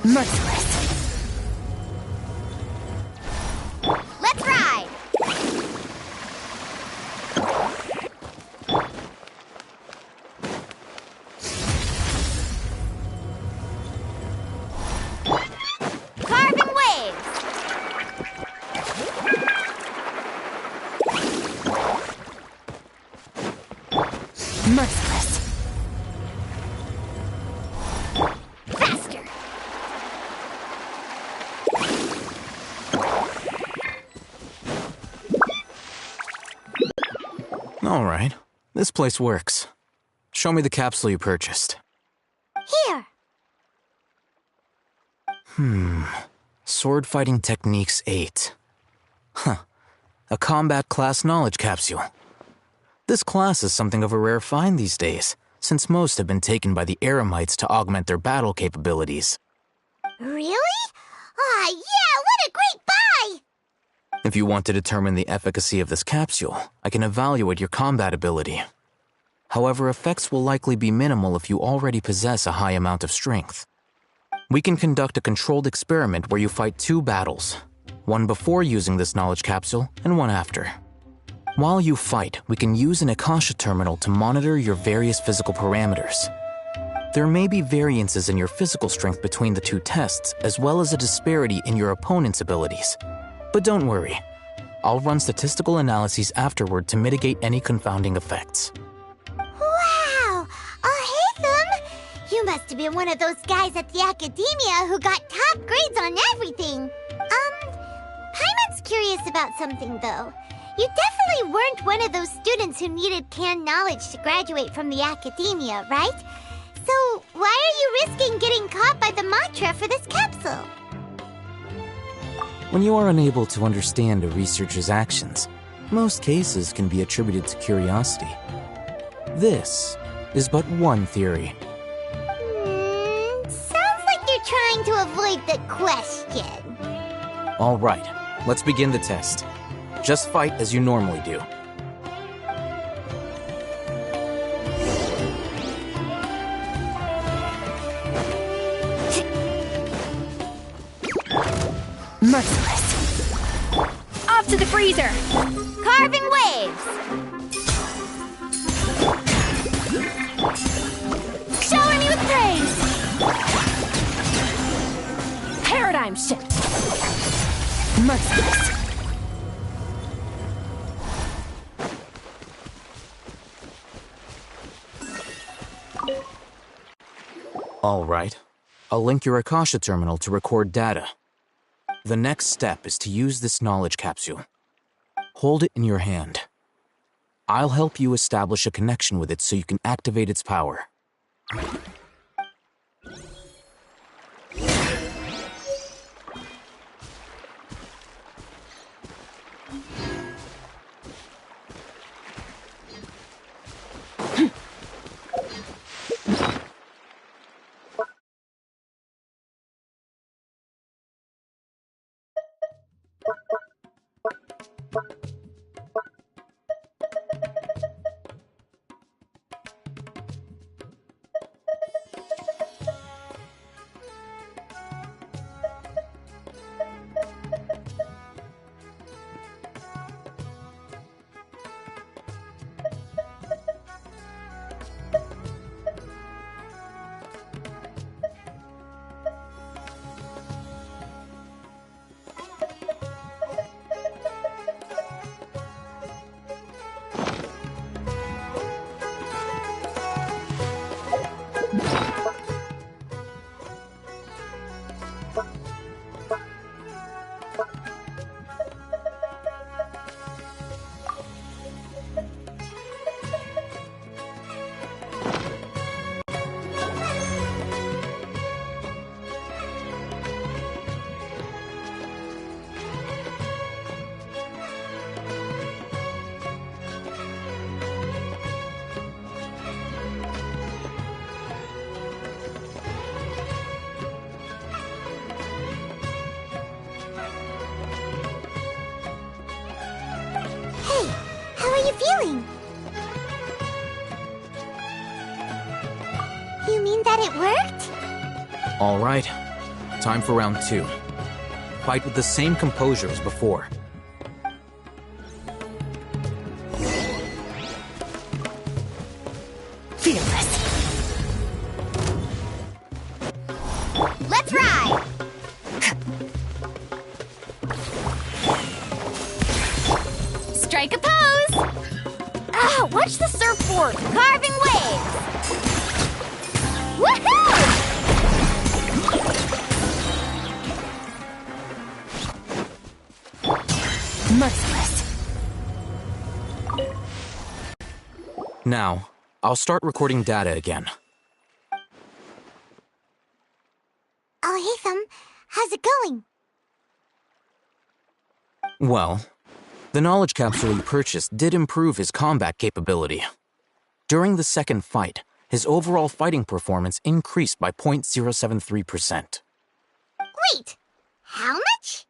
Merciless. Let's ride! Carving waves! Merciless. Faster. All right. This place works. Show me the capsule you purchased. Here. Sword Fighting Techniques 8. Huh. A combat class knowledge capsule. This class is something of a rare find these days, since most have been taken by the Eremites to augment their battle capabilities. Really? Ah, yeah, what a great buy! If you want to determine the efficacy of this capsule, I can evaluate your combat ability. However, effects will likely be minimal if you already possess a high amount of strength. We can conduct a controlled experiment where you fight 2 battles, one before using this knowledge capsule and one after. While you fight, we can use an Akasha terminal to monitor your various physical parameters. There may be variances in your physical strength between the 2 tests, as well as a disparity in your opponent's abilities. But don't worry, I'll run statistical analyses afterward to mitigate any confounding effects. Wow! Hey, Thumb! You must have been one of those guys at the academia who got top grades on everything. Paimon's curious about something, though. You definitely weren't one of those students who needed canned knowledge to graduate from the academia, right? So why are you risking getting caught by the mantra for this capsule? When you are unable to understand a researcher's actions, most cases can be attributed to curiosity. This is but one theory. Sounds like you're trying to avoid the question. All right, let's begin the test. Just fight as you normally do. Merciless. Off to the freezer! Carving waves! Shower me with praise! Paradigm shift! Merciless. All right. I'll link your Akasha terminal to record data. The next step is to use this knowledge capsule. Hold it in your hand. I'll help you establish a connection with it so you can activate its power. Feeling? You mean that it worked? All right. Time for round 2. Fight with the same composure as before. Fearless. Let's ride! Strike a pose! Ah, watch the surfboard! Carving waves! Woohoo! Merciless. Now, I'll start recording data again. Oh, hey, Thumb. How's it going? Well, the knowledge capsule he purchased did improve his combat capability. During the second fight, his overall fighting performance increased by 0.073%. Wait, how much?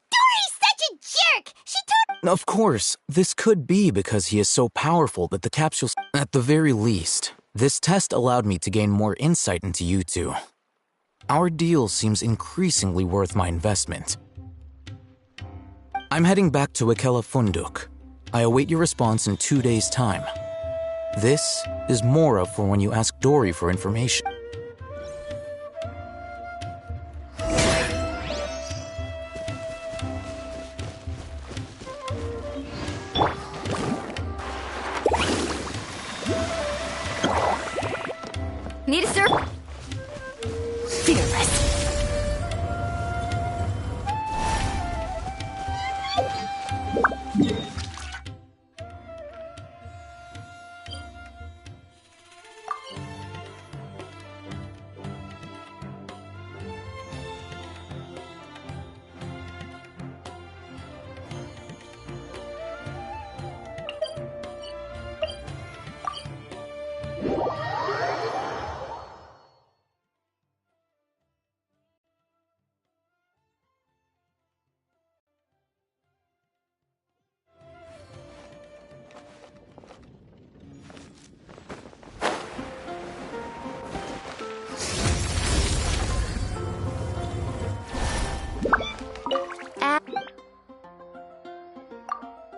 Dory's such a jerk! She told— Of course, this could be because he is so powerful that the capsules— At the very least, this test allowed me to gain more insight into you two. Our deal seems increasingly worth my investment. I'm heading back to Ikela Funduk. I await your response in 2 days' time. This is Mora for when you ask Dory for information. Need a surf? Fearless.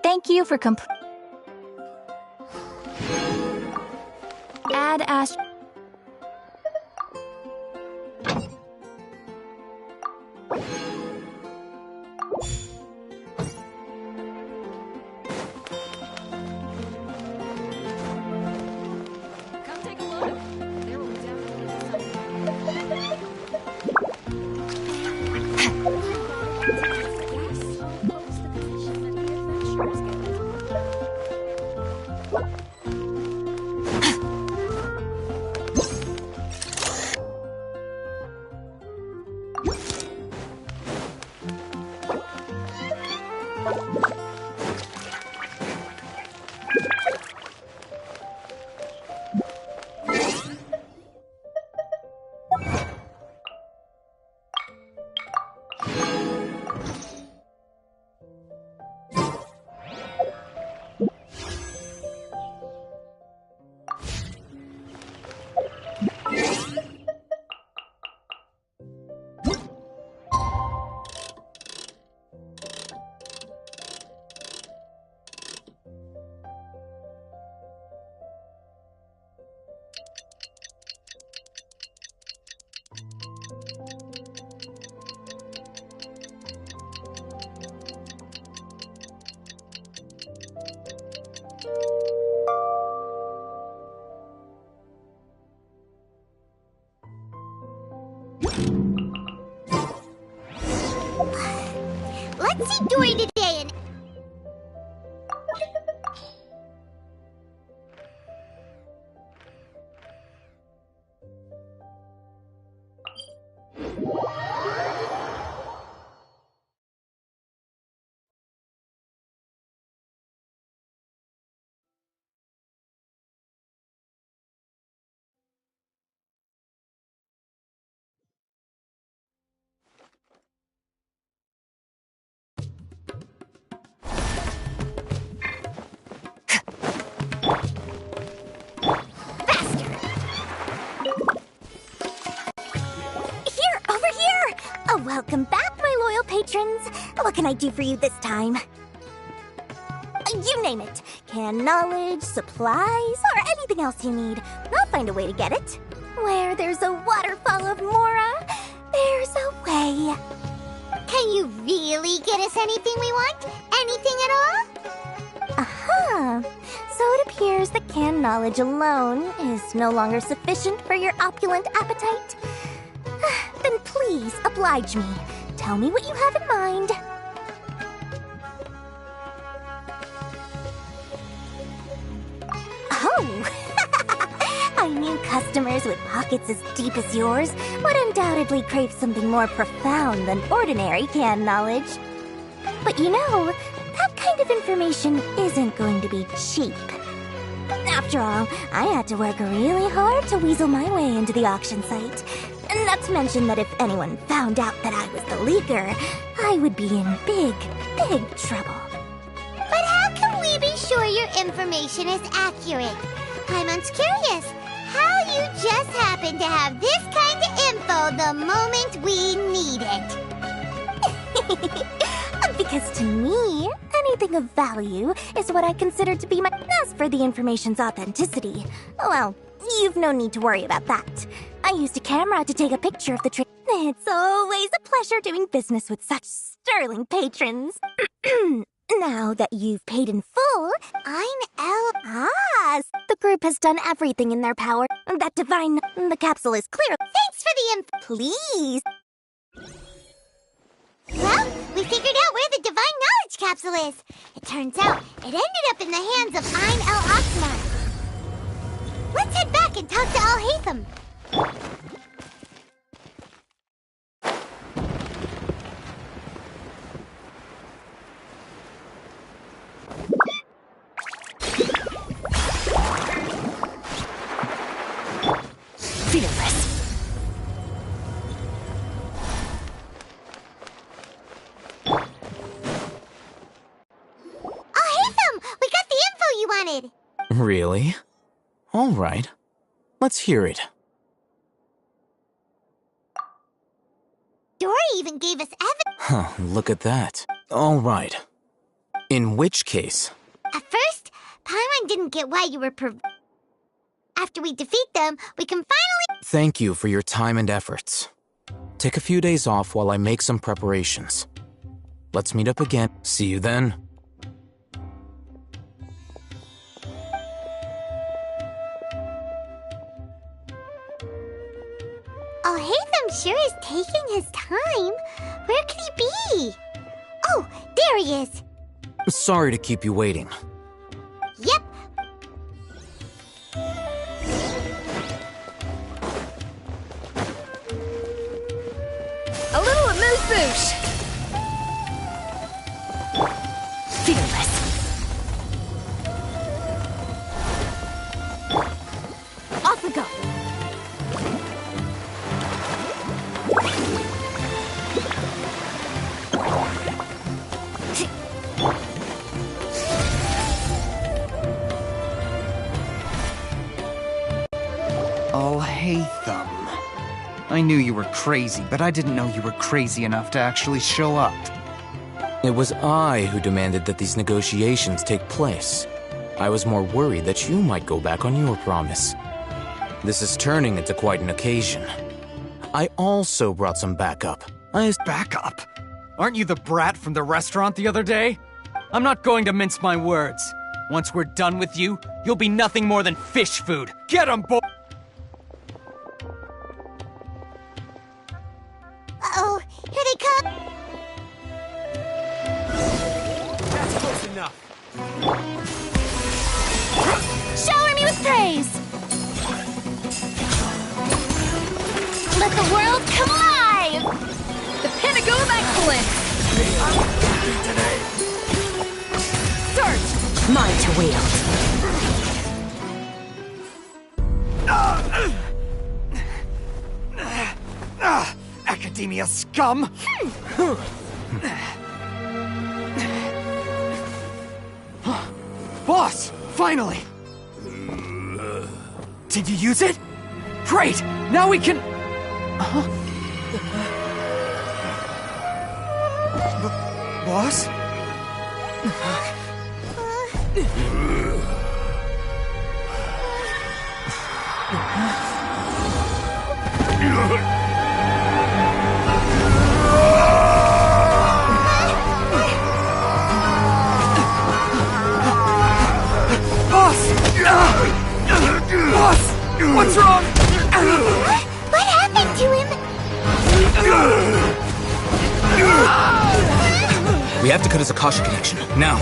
Thank you for Add Ash. Come take a look. There will definitely be Let's see Dory today and... What can I do for you this time? You name it. Can knowledge, supplies, or anything else you need. I'll find a way to get it. Where there's a waterfall of Mora, there's a way. Can you really get us anything we want? Anything at all? Aha! So it appears that canned knowledge alone is no longer sufficient for your opulent appetite. Then please, oblige me. Tell me what you have in mind. Oh! I knew customers with pockets as deep as yours would undoubtedly crave something more profound than ordinary canned knowledge. But you know, that kind of information isn't going to be cheap. After all, I had to work really hard to weasel my way into the auction site. Not to mention that if anyone found out that I was the leaker, I would be in big, big trouble. But how can we be sure your information is accurate? Paimon's curious how you just happen to have this kind of info the moment we need it. Because to me, anything of value is what I consider to be my... As for the information's authenticity, well, you've no need to worry about that. I used a camera to take a picture of the tree. It's always a pleasure doing business with such sterling patrons. Now that you've paid in full, the group has done everything in their power. That divine... The capsule is clear. Thanks for the info. Please. Well, we figured out where the divine knowledge capsule is. It turns out it ended up in the hands of Ein El Oxmar. Let's head back and talk to Al Hatham. Fearless. Wanted. Really? All right. Let's hear it. Dory even gave us evidence. Huh, look at that. All right. In which case... At first, Paimon didn't get why you were After we defeat them, we can finally... Thank you for your time and efforts. Take a few days off while I make some preparations. Let's meet up again. See you then. Oh, Hatham sure is taking his time. Where could he be? Oh, there he is. Sorry to keep you waiting. Yep. A little amuse-bouche. Fearless. Off we go. Al Hatham. I knew you were crazy, but I didn't know you were crazy enough to actually show up. It was I who demanded that these negotiations take place. I was more worried that you might go back on your promise. This is turning into quite an occasion. I also brought some backup. Backup? Aren't you the brat from the restaurant the other day? I'm not going to mince my words. Once we're done with you, you'll be nothing more than fish food. Get 'em, boy! Uh-oh, here they come. That's close enough. Shower me with praise. Let the world come alive. The pinnacle of excellence. Search. Mine to wield. Academia scum! Boss! Finally! Did you use it? Great! Now we can... Boss? Boss! What's wrong? What happened to him? We have to cut his Akasha connection, now.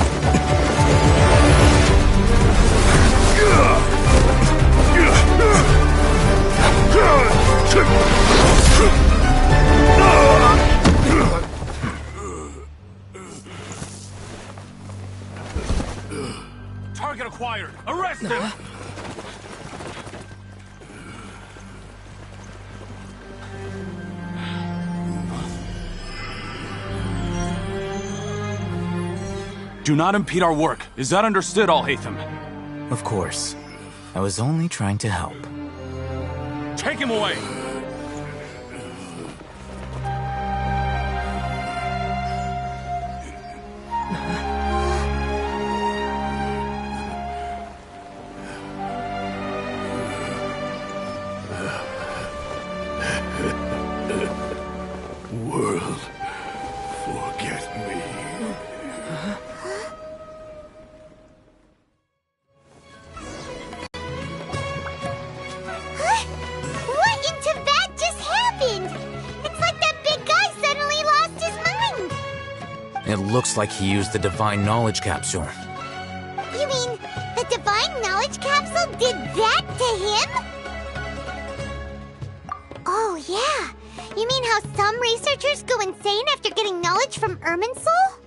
Target acquired! Arrest him! Do not impede our work. Is that understood, Al-Haytham? Of course. I was only trying to help. Take him away! World, forget me. What in Tibet just happened? It's like that big guy suddenly lost his mind. It looks like he used the Divine Knowledge Capsule. You mean the Divine Knowledge Capsule did that to him? Oh, yeah. You mean how some researchers go insane after getting knowledge from Irminsul?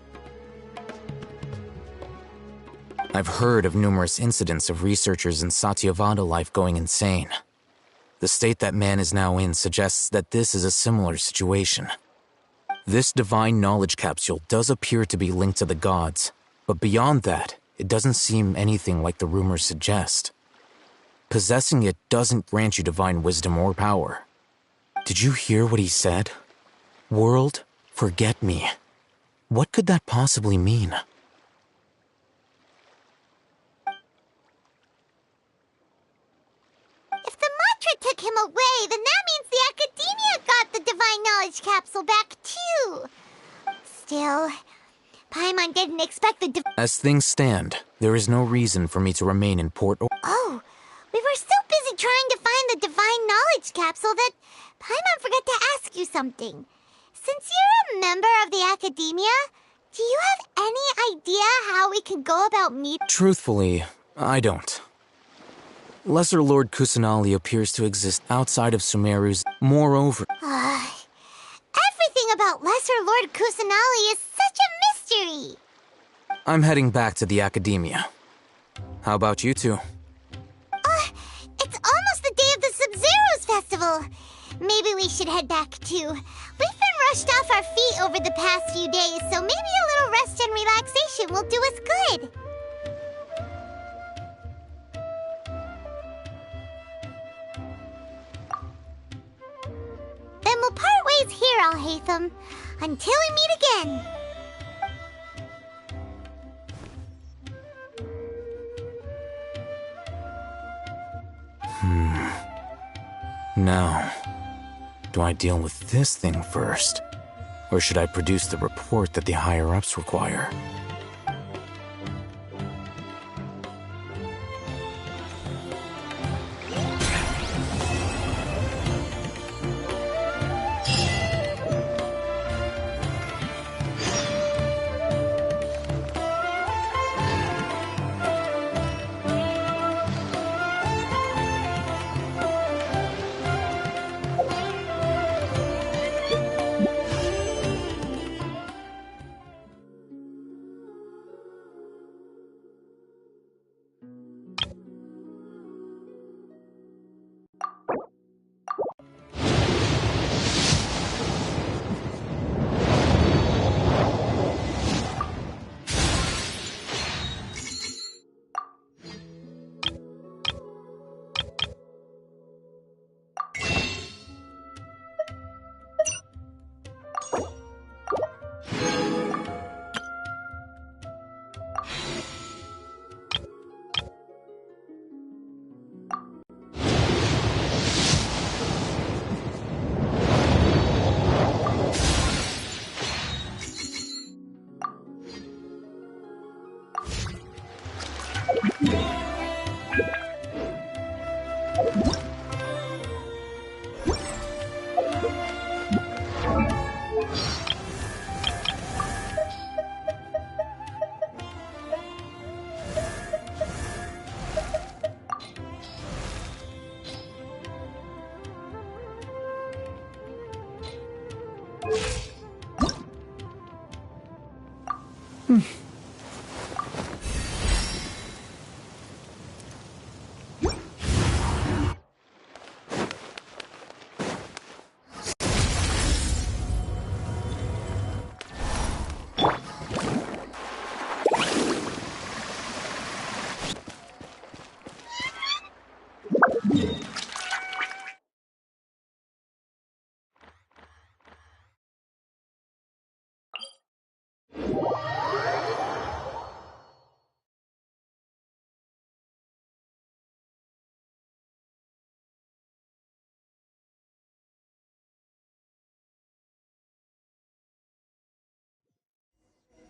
I've heard of numerous incidents of researchers in Satyavada life going insane. The state that man is now in suggests that this is a similar situation. This Divine Knowledge Capsule does appear to be linked to the gods, but beyond that, it doesn't seem anything like the rumors suggest. Possessing it doesn't grant you divine wisdom or power. Did you hear what he said? World, forget me. What could that possibly mean? If the mantra took him away, then that means the Academia got the Divine Knowledge Capsule back too. Still, Paimon didn't expect the As things stand, there is no reason for me to remain in Port Oh, we were so busy trying to find the Divine Knowledge Capsule that Paimon forgot to ask you something. Since you're a member of the Academia, do you have any idea how we can go about meeting? Truthfully, I don't. Lesser Lord Kusanali appears to exist outside of Sumeru's. Moreover, Everything about Lesser Lord Kusanali is such a mystery. I'm heading back to the Academia. How about you two? It's almost the day of the Sub-Zero's festival. Maybe we should head back too. We've been rushed off our feet over the past few days, so maybe a little rest and relaxation will do us good. Then we'll part ways here, Al-Haytham, until we meet again. Now, do I deal with this thing first? Or should I produce the report that the higher-ups require?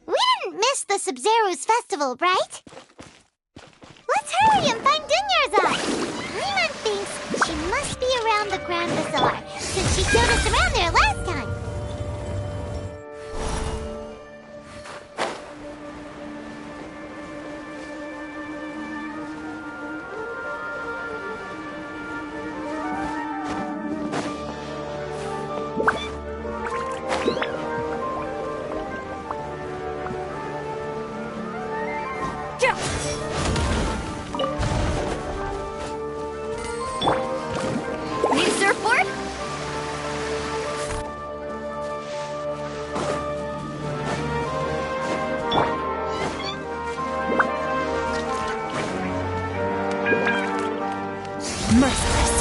We didn't miss the Sumeru's festival, right? Let's hurry and find Dunyarzad. Paimon thinks she must be around the Grand Bazaar, since she showed us around there last time. Need a surfboard? Merciless.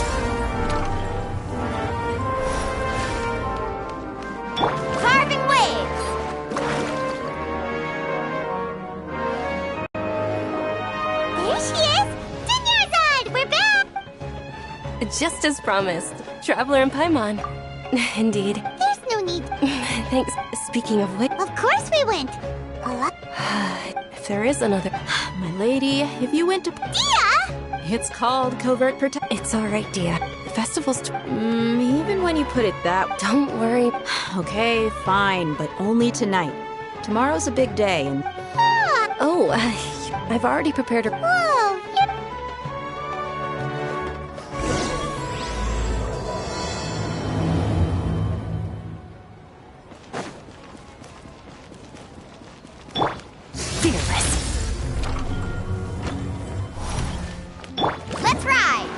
Carving waves! There she is! Dunyarzad! We're back! Just as promised. Traveler and Paimon. Indeed. There's no need. Thanks. Speaking of which... Of course we went! If there is another... My lady, if you went to... Dia! It's called Covert Protection. It's alright, Dia. The festival's... Even when you put it that... Don't worry. Okay, fine, but only tonight. Tomorrow's a big day, and... Oh, I've already prepared her... Whoa! Fearless. Let's ride!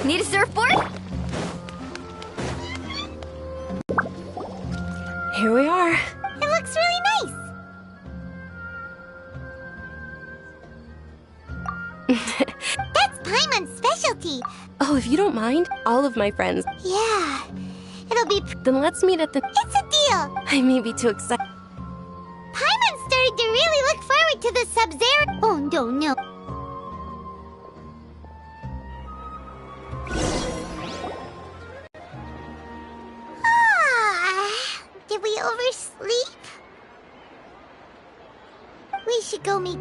Need a surfboard? Here we are. It looks really nice. That's Paimon's specialty. Oh, if you don't mind, all of my friends. Yeah. It'll be... Then let's meet at the... It's a deal! I may be too excited. Paimon's starting to really look forward to the Sub-Zero... Oh, no. Did we oversleep? We should go meet...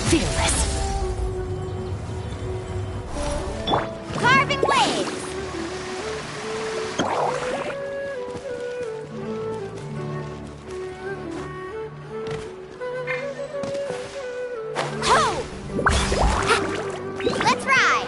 Fearless. Carving waves! Ho! Let's ride!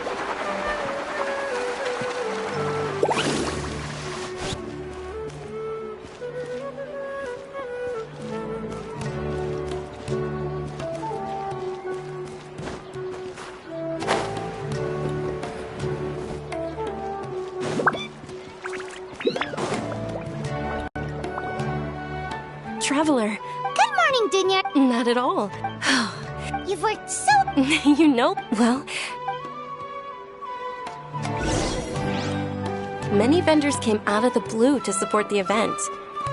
Traveler. Good morning, Dunya. Not at all. You've worked so... You know, well... Many vendors came out of the blue to support the event,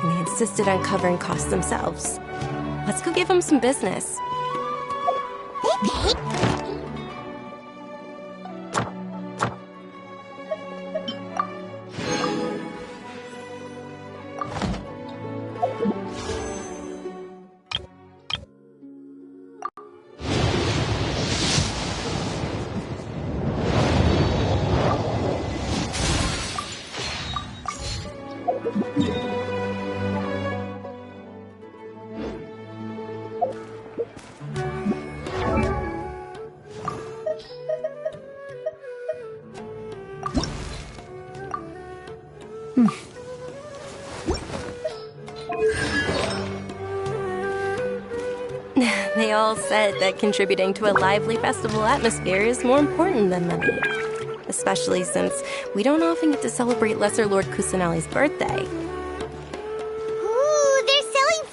and they insisted on covering costs themselves. Let's go give them some business. They paid... They all said that contributing to a lively festival atmosphere is more important than money. Especially since we don't often get to celebrate Lesser Lord Kusanali's birthday. Ooh, they're selling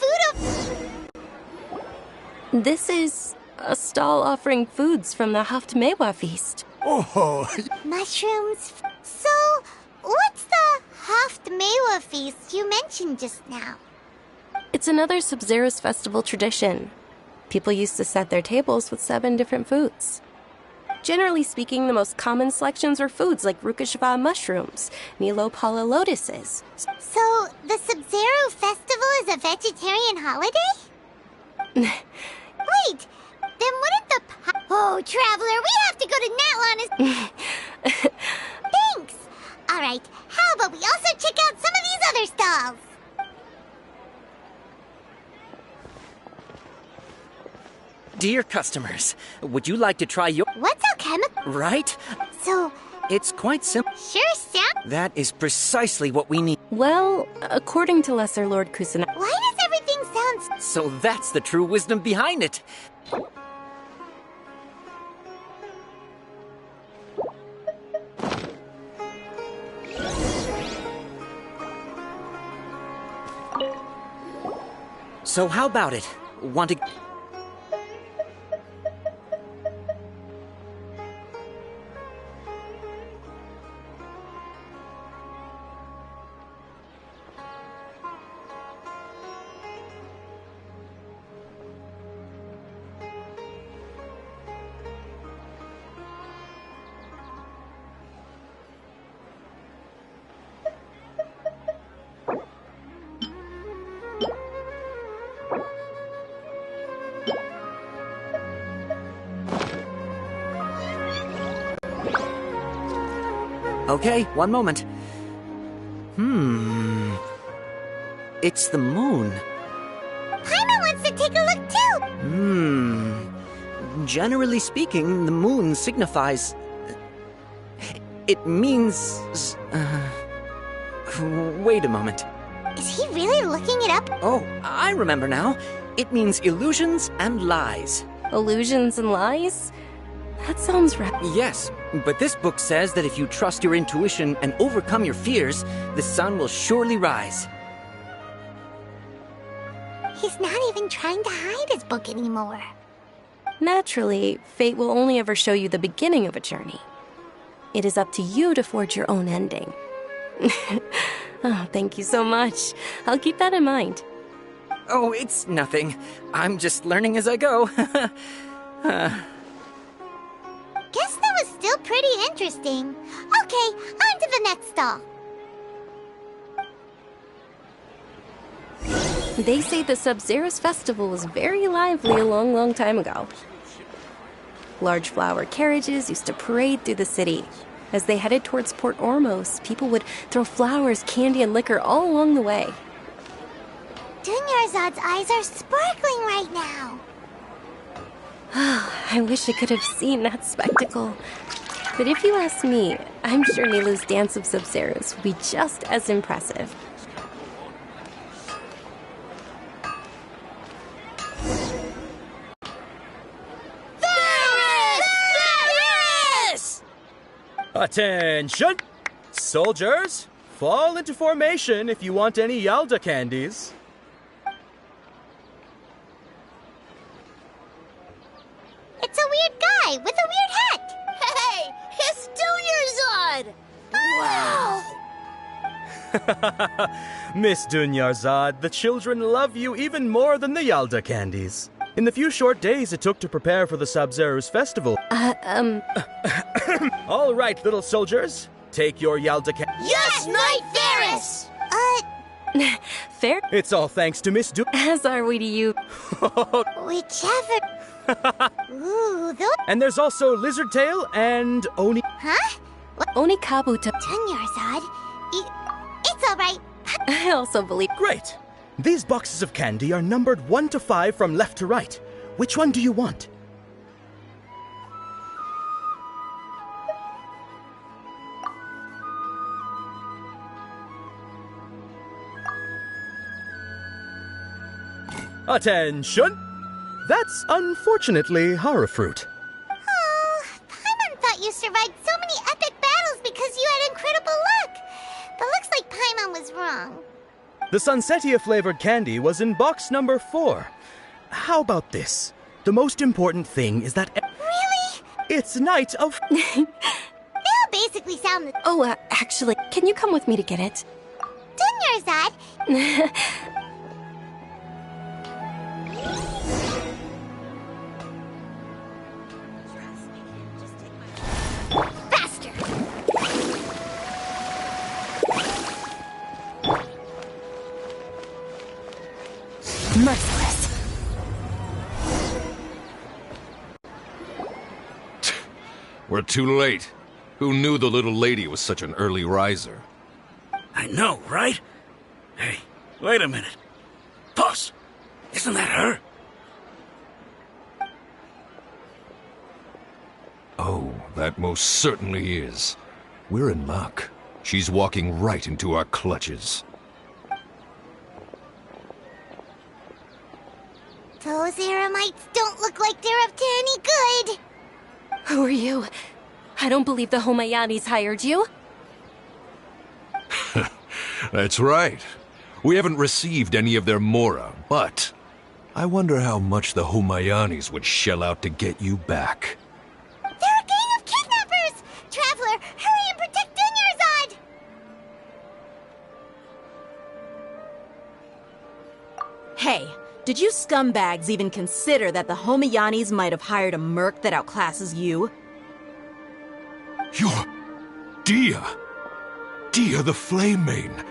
food. This is a stall offering foods from the Haftmewa feast. Oh, Mushrooms. So, what's the Haftmewa feast you mentioned just now? It's another Sub-Zero's festival tradition. People used to set their tables with 7 different foods. Generally speaking, the most common selections were foods like Rukashva mushrooms, Nilopala lotuses. So, the Sub-Zero festival is a vegetarian holiday? Wait, then wouldn't the Oh, Traveler, we have to go to Natlon. Thanks. All right, how about we also check out some of these other stalls? Dear customers, would you like to try your... What's alchemical? Right? So... It's quite simple. Sure, Sam. That is precisely what we need. Well, according to Lesser Lord Kusanali... Why does everything sound... So that's the true wisdom behind it. So how about it? Want to... Okay, one moment. It's the moon. Paimon wants to take a look too! Generally speaking, the moon signifies... It means... Wait a moment. Is he really looking it up? Oh, I remember now. It means illusions and lies. Illusions and lies? That sounds right. Yes, but this book says that if you trust your intuition and overcome your fears, the sun will surely rise. He's not even trying to hide his book anymore. Naturally, fate will only ever show you the beginning of a journey. It is up to you to forge your own ending. Oh, thank you so much. I'll keep that in mind. Oh, it's nothing. I'm just learning as I go. Guess that was still pretty interesting. Okay, on to the next stall. They say the Sub-Zero's festival was very lively a long time ago. Large flower carriages used to parade through the city. As they headed towards Port Ormos, people would throw flowers, candy, and liquor all along the way. Dunyarzad's eyes are sparkling right now. I wish I could have seen that spectacle. But if you ask me, I'm sure Nilu's Dance of Sub-Zeros would be just as impressive. Attention! Soldiers, fall into formation if you want any Yalda candies. It's a weird guy with a weird hat. Hey, it's Dunyarzad! Wow! Miss Dunyarzad, the children love you even more than the Yalda candies. In the few short days it took to prepare for the Sub-Zero's festival. All right, little soldiers, take your Yalda candies. Yes, Knight Ferris! Fair? It's all thanks to Miss As are we to you. Whichever. Ooh, those... And there's also Lizard Tail and Oni. Huh? Oni Kabuto. Dunyarzad, it's all right. I also believe... Great! These boxes of candy are numbered 1 to 5 from left to right. Which one do you want? Attention! That's unfortunately horror fruit. Oh, Paimon thought you survived so many epic battles because you had incredible luck. But looks like Paimon was wrong. The Sunsetia-flavored candy was in box number 4. How about this? The most important thing is that... Really? It's night of... They all basically sound the... Oh, actually, can you come with me to get it? Dunyarzad? Faster! Merciless. We're too late. Who knew the little lady was such an early riser? I know, right? Hey, wait a minute. Boss, isn't that her? Oh, that most certainly is. We're in luck. She's walking right into our clutches. Those Eremites don't look like they're up to any good. Who are you? I don't believe the Homayanis hired you. That's right. We haven't received any of their mora, but I wonder how much the Homayanis would shell out to get you back. They're a gang of kidnappers! Traveler, hurry and protect Dunyarzad! Hey, did you scumbags even consider that the Homayanis might have hired a merc that outclasses you? You're... Dia! Dia the Flame Mane!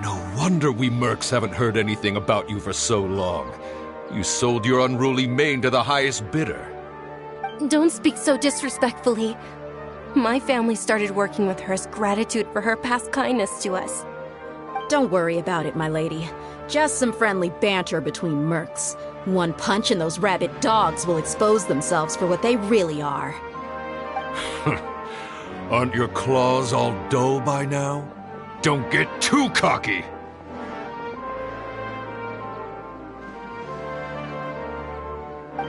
No wonder we mercs haven't heard anything about you for so long. You sold your unruly mane to the highest bidder. Don't speak so disrespectfully. My family started working with her as gratitude for her past kindness to us. Don't worry about it, my lady. Just some friendly banter between mercs. One punch and those rabid dogs will expose themselves for what they really are. Aren't your claws all dull by now? Don't get too cocky!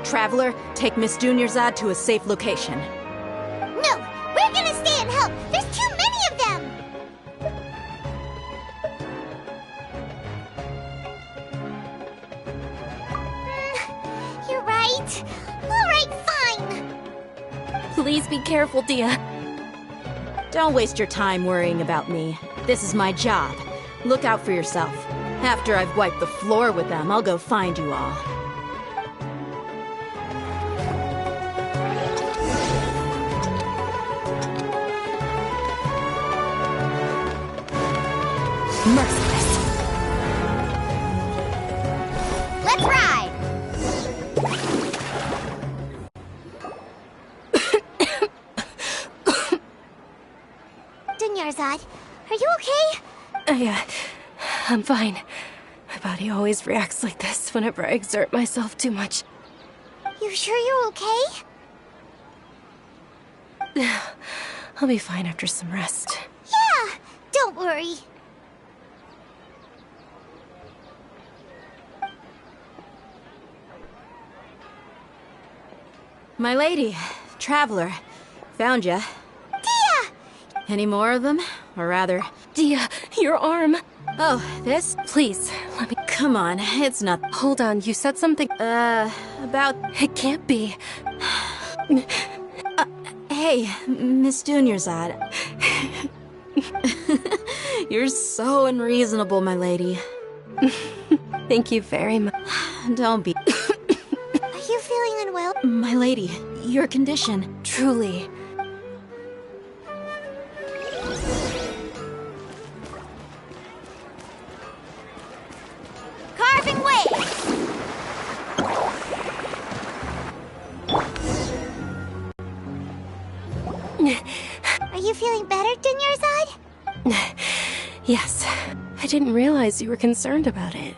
Traveler, take Miss Dunyarzad to a safe location. No, we're gonna stay and help. There's too many of them. You're right. All right, fine. Please be careful, Dia. Don't waste your time worrying about me. This is my job. Look out for yourself. After I've wiped the floor with them, I'll go find you all. Merciless. Let's ride! Dunyarzad, are you okay? I'm fine. My body always reacts like this whenever I exert myself too much. You sure you're okay? I'll be fine after some rest. Yeah, don't worry. My lady, Traveler, found ya. Dia! Any more of them? Or rather... Dia, your arm! Oh, this? Please, let me... Come on, it's not... Hold on, you said something... about... It can't be. Hey, Miss Dunyarzad. You're so unreasonable, my lady. Thank you very much. Don't be... Are you feeling unwell? My lady, your condition... Truly... Carving waves! Are you feeling better, Dunyarzad? Yes. I didn't realize you were concerned about it.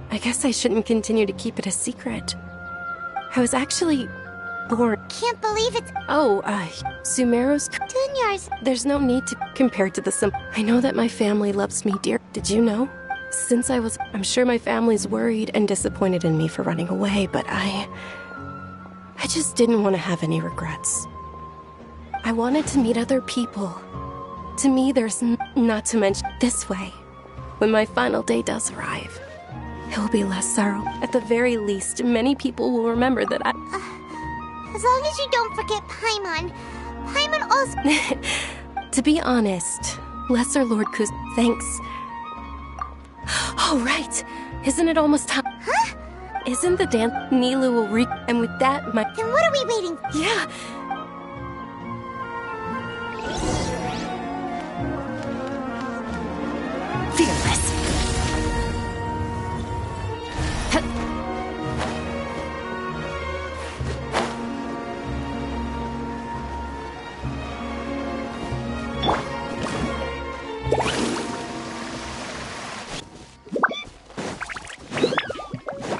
I guess I shouldn't continue to keep it a secret. I was actually born... Can't believe it's... Oh, Sumeru's... Dunyarzad. There's no need to... Compared to the I know that my family loves me dear. Did you know? Since I'm sure my family's worried and disappointed in me for running away, but I just didn't want to have any regrets. I wanted to meet other people. To me, there's not to mention this way. When my final day does arrive, it will be less sorrow. At the very least, many people will remember that I... As long as you don't forget Paimon. Paimon also... To be honest, Lesser Lord Kus... Thanks. Oh, right. Isn't it almost time? Huh? Isn't the dance... Nilu will re... And with that, my... Then what are we waiting for? Yeah. Fearless.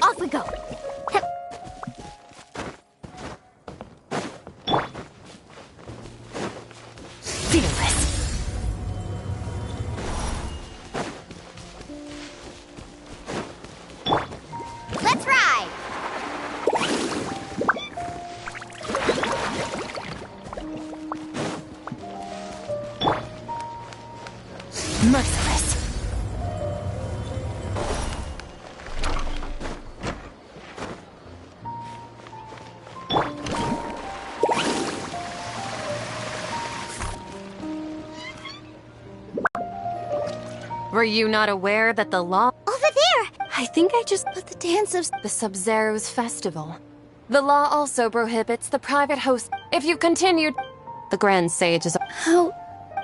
Off we go. Fearless. Let's ride. Merciless. Were you not aware that the law... Over there! I think I just... But the dance of the Sub-Zero's festival. The law also prohibits the private host. If you continued... The Grand Sage is... How...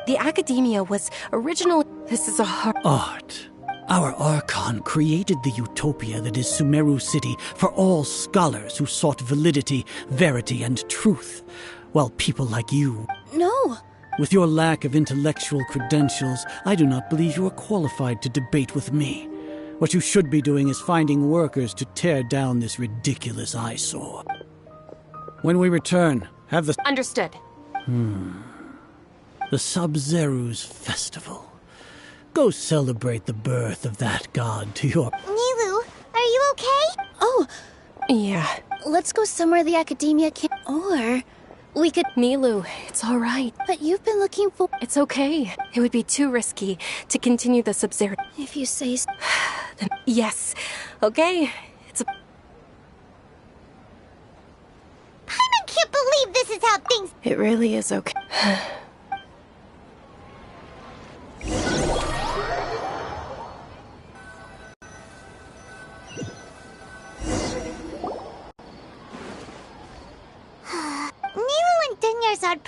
The Academia was originally... This is a hard... Art. Our Archon created the utopia that is Sumeru City for all scholars who sought validity, verity, and truth. While people like you... No! With your lack of intellectual credentials, I do not believe you are qualified to debate with me. What you should be doing is finding workers to tear down this ridiculous eyesore. When we return, have the... Understood. The Sub-Zeru's festival. Go celebrate the birth of that god to your... Nilu, are you okay? Oh, yeah. Let's go somewhere the Academia can... Or... We could... Nilu, it's all right. But you've been looking for... It's okay. It would be too risky to continue the Sub-Zero. If you say so. Then yes. Okay. It's a... Paimon can't believe this is how things... It really is okay. Nilu and Dunyarzad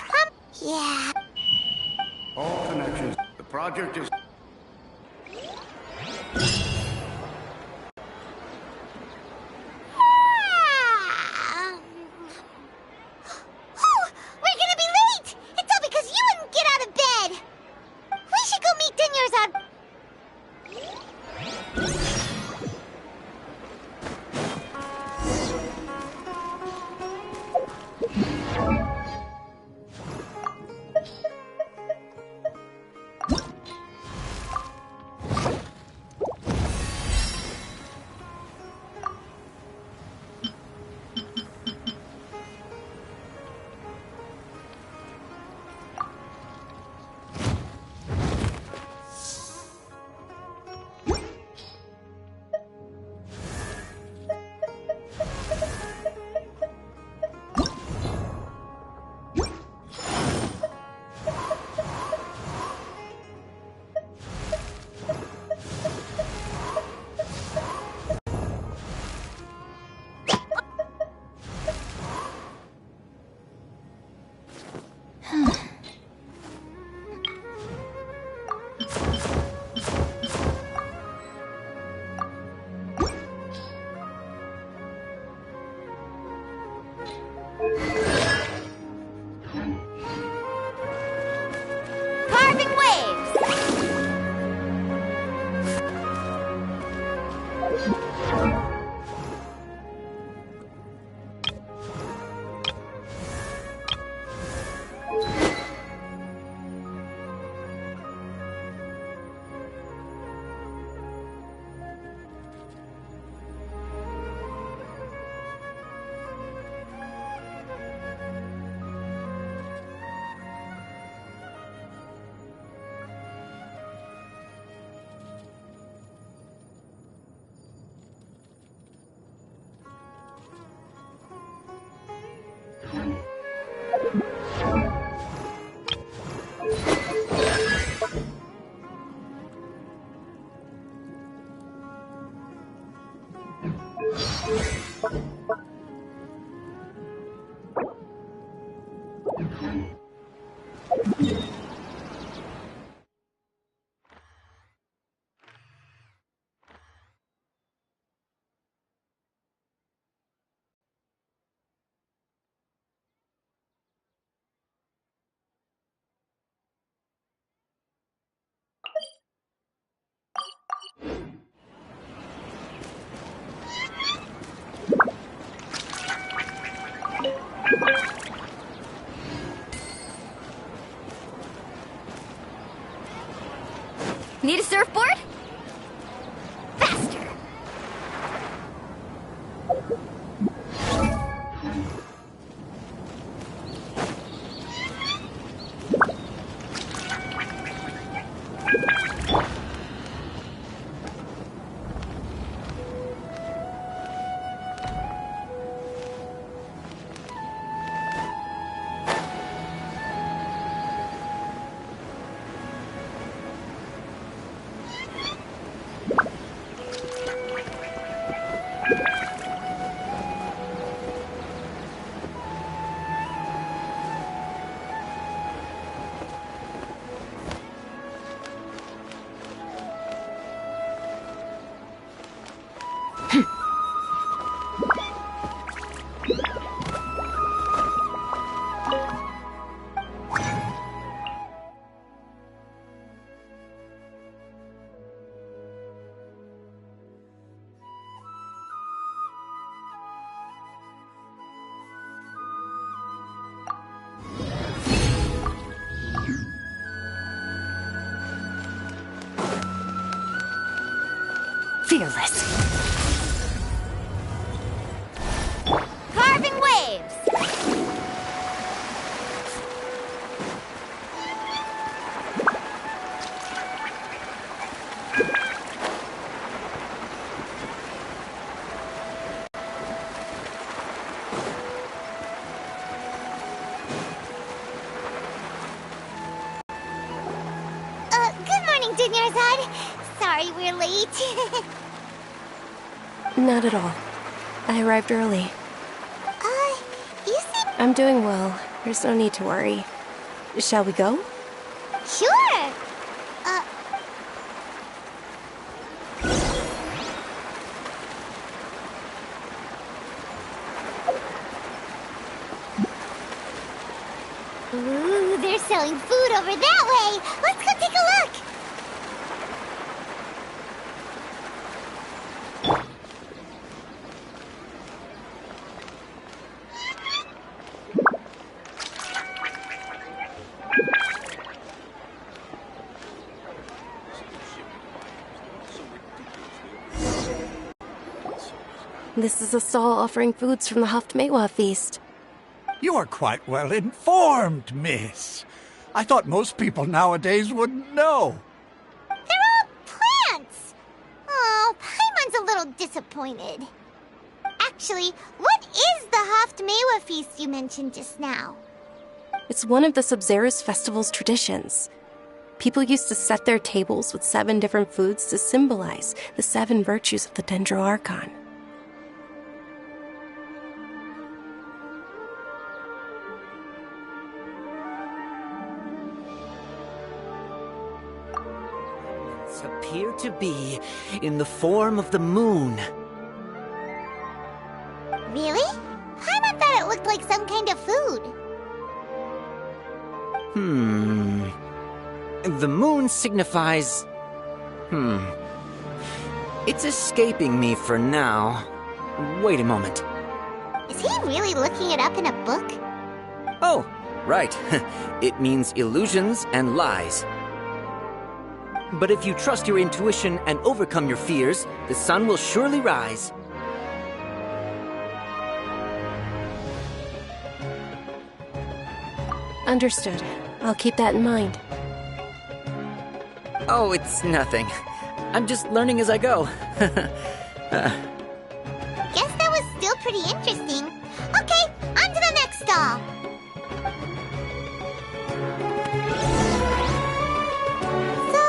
Yeah. All connections. The project is... We're gonna be late! It's all because you wouldn't get out of bed! We should go meet Dunyarzad. Carving waves! Need a surfboard? Faster! Fearless. Carving waves! Good morning, Dinyarzad. Sorry we're late. Not at all. I arrived early. You seem... I'm doing well. There's no need to worry. Shall we go? Sure! Ooh, they're selling food over that way! Let's go take a look! This is a stall offering foods from the Haftmewa feast. You are quite well informed, miss. I thought most people nowadays wouldn't know. They're all plants! Oh, Paimon's a little disappointed. Actually, what is the Haftmewa feast you mentioned just now? It's one of the Sub-Zerus festival's traditions. People used to set their tables with 7 different foods to symbolize the 7 virtues of the Dendro Archon. Appear to be in the form of the moon. Really? Paimon thought it looked like some kind of food. The moon signifies... It's escaping me for now. Wait a moment. Is he really looking it up in a book? Oh, right. It means illusions and lies. But if you trust your intuition and overcome your fears, the sun will surely rise. Understood. I'll keep that in mind. Oh, it's nothing. I'm just learning as I go. Guess that was still pretty interesting. Okay, on to the next stall. So,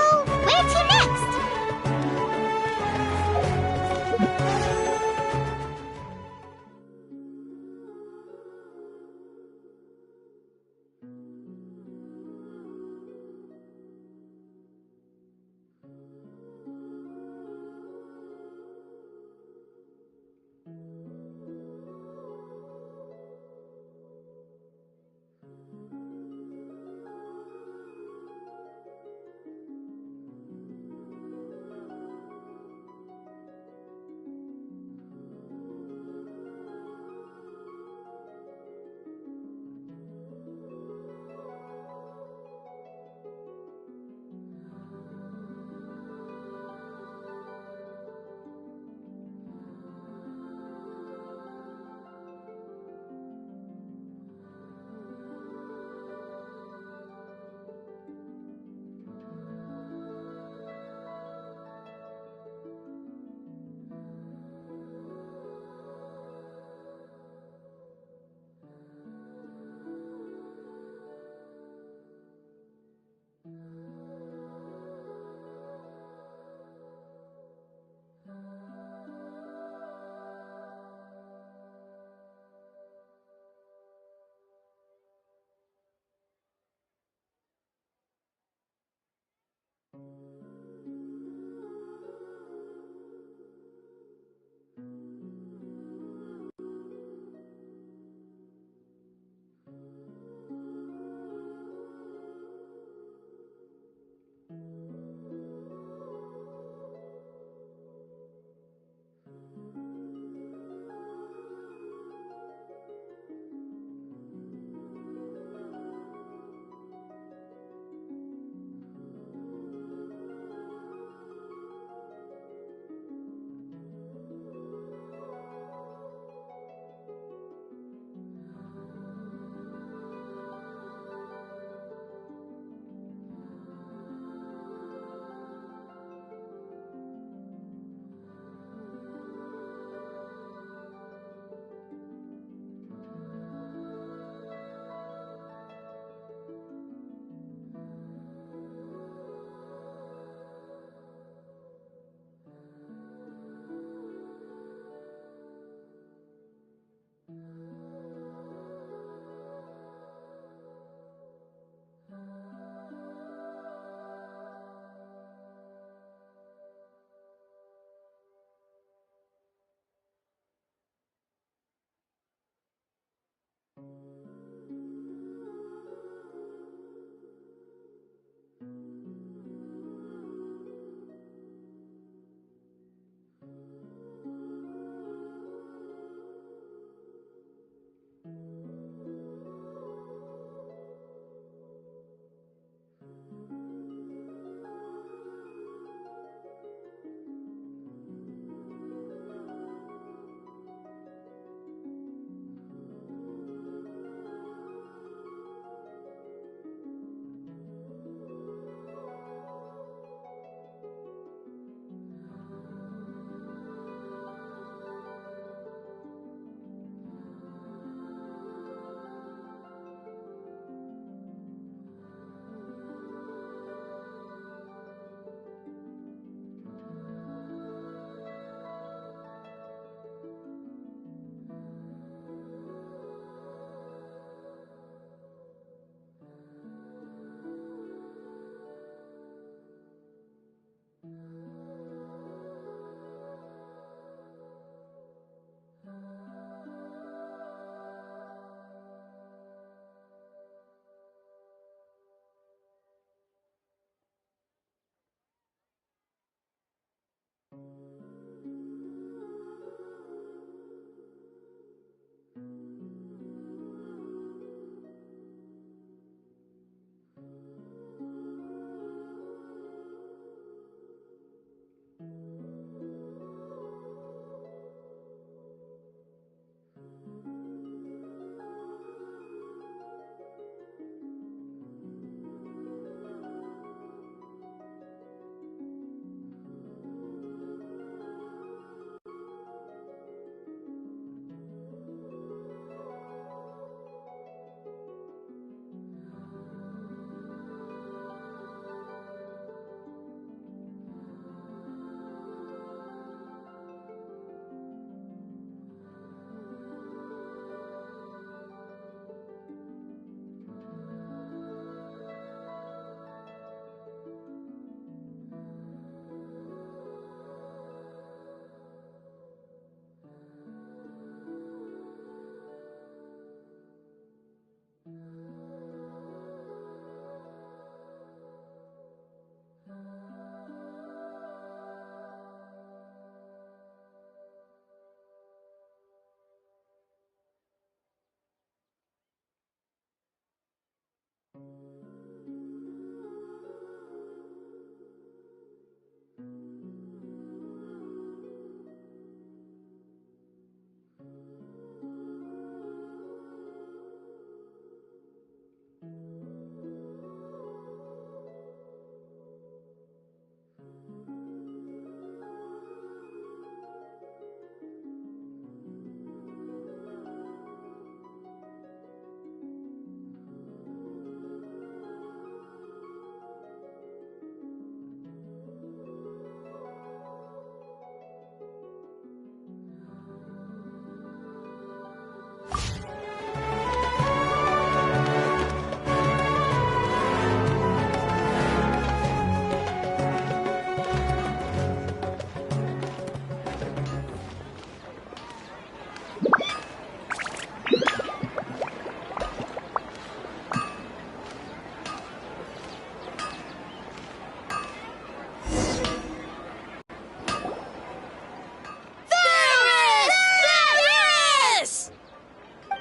where to next?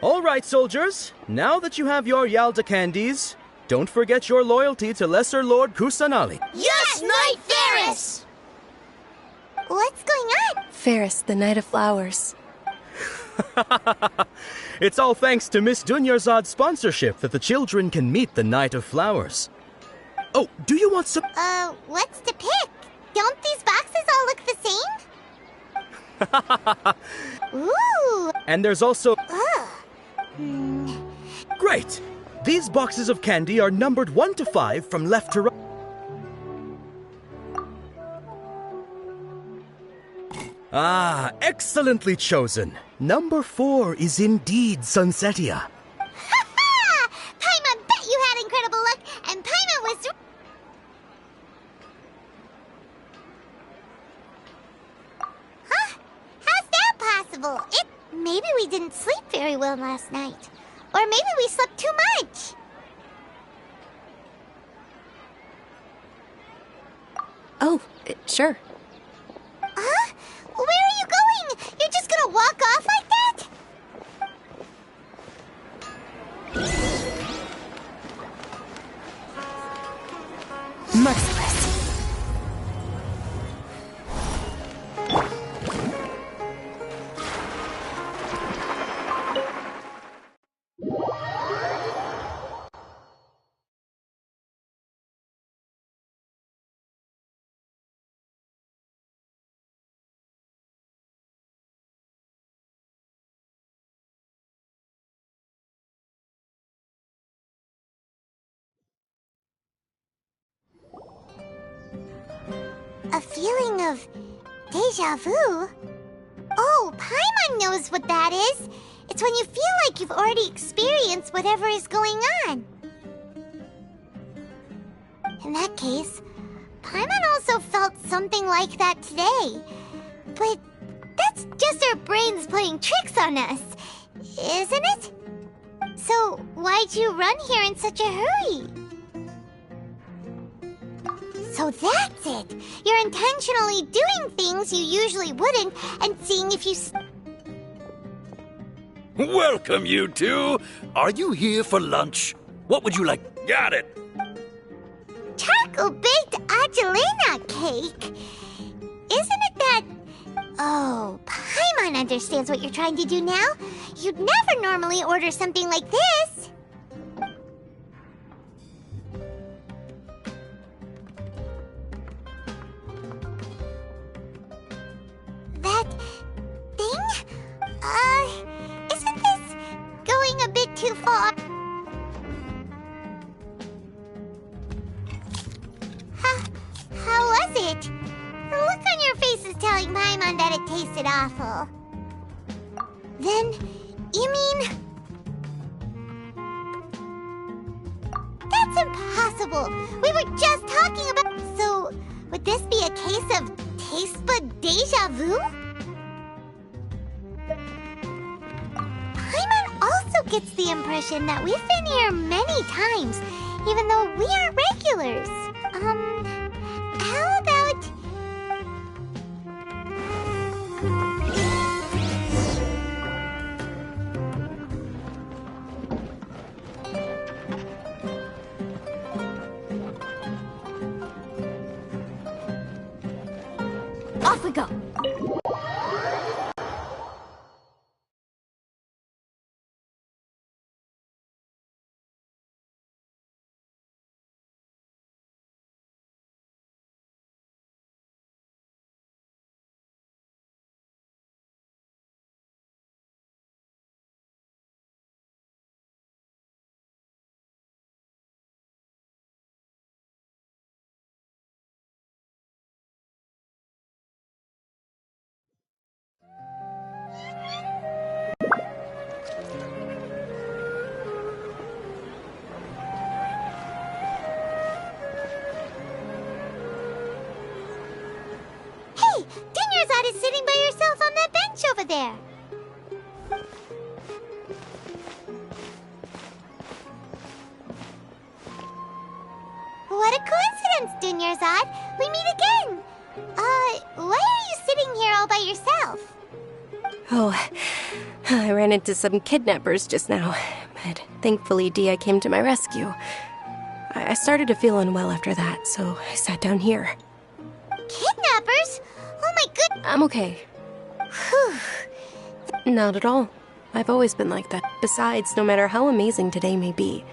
All right, soldiers. Now that you have your Yalda candies, don't forget your loyalty to Lesser Lord Kusanali. Yes, Knight Ferris! What's going on? Ferris, the Knight of Flowers. It's all thanks to Miss Dunyarzad's sponsorship that the children can meet the Knight of Flowers. Oh, do you want some... What's to pick? Don't these boxes all look the same? Ooh! And there's also... Great! These boxes of candy are numbered 1 to 5 from left to right. Ah, excellently chosen. Number 4 is indeed Sunsetia. Ha-ha! Paimon bet you had incredible luck, and Paimon was... Huh? How's that possible? Maybe we didn't sleep very well last night. Or maybe we slept too much. Oh, sure. Huh? Where are you going? You're just gonna walk off like that? Merciless. A feeling of deja vu? Oh, Paimon knows what that is. It's when you feel like you've already experienced whatever is going on. In that case, Paimon also felt something like that today. But that's just our brains playing tricks on us, isn't it? So why'd you run here in such a hurry? So that's it! You're intentionally doing things you usually wouldn't and seeing if you... Welcome, you two! Are you here for lunch? What would you like? Got it! Charcoal-baked Angelina cake! Isn't it that... Oh, Paimon understands what you're trying to do now. You'd never normally order something like this. That thing? Isn't this going a bit too far? How was it? The look on your face is telling Paimon that it tasted awful. Then, you mean... That's impossible! We were just talking about... So, would this be a case of taste bud deja vu? Paimon also gets the impression that we've been here many times, even though we aren't regulars. How about... Off we go! Hey! Dunyarzad is sitting by herself on that bench over there. What a coincidence, Dunyarzad. We meet again. Why are you sitting here all by yourself? Oh, I ran into some kidnappers just now, but thankfully Dia came to my rescue. I started to feel unwell after that, so I sat down here. Kidnappers? Oh my goodness. I'm okay. Not at all. I've always been like that. Besides, no matter how amazing today may be,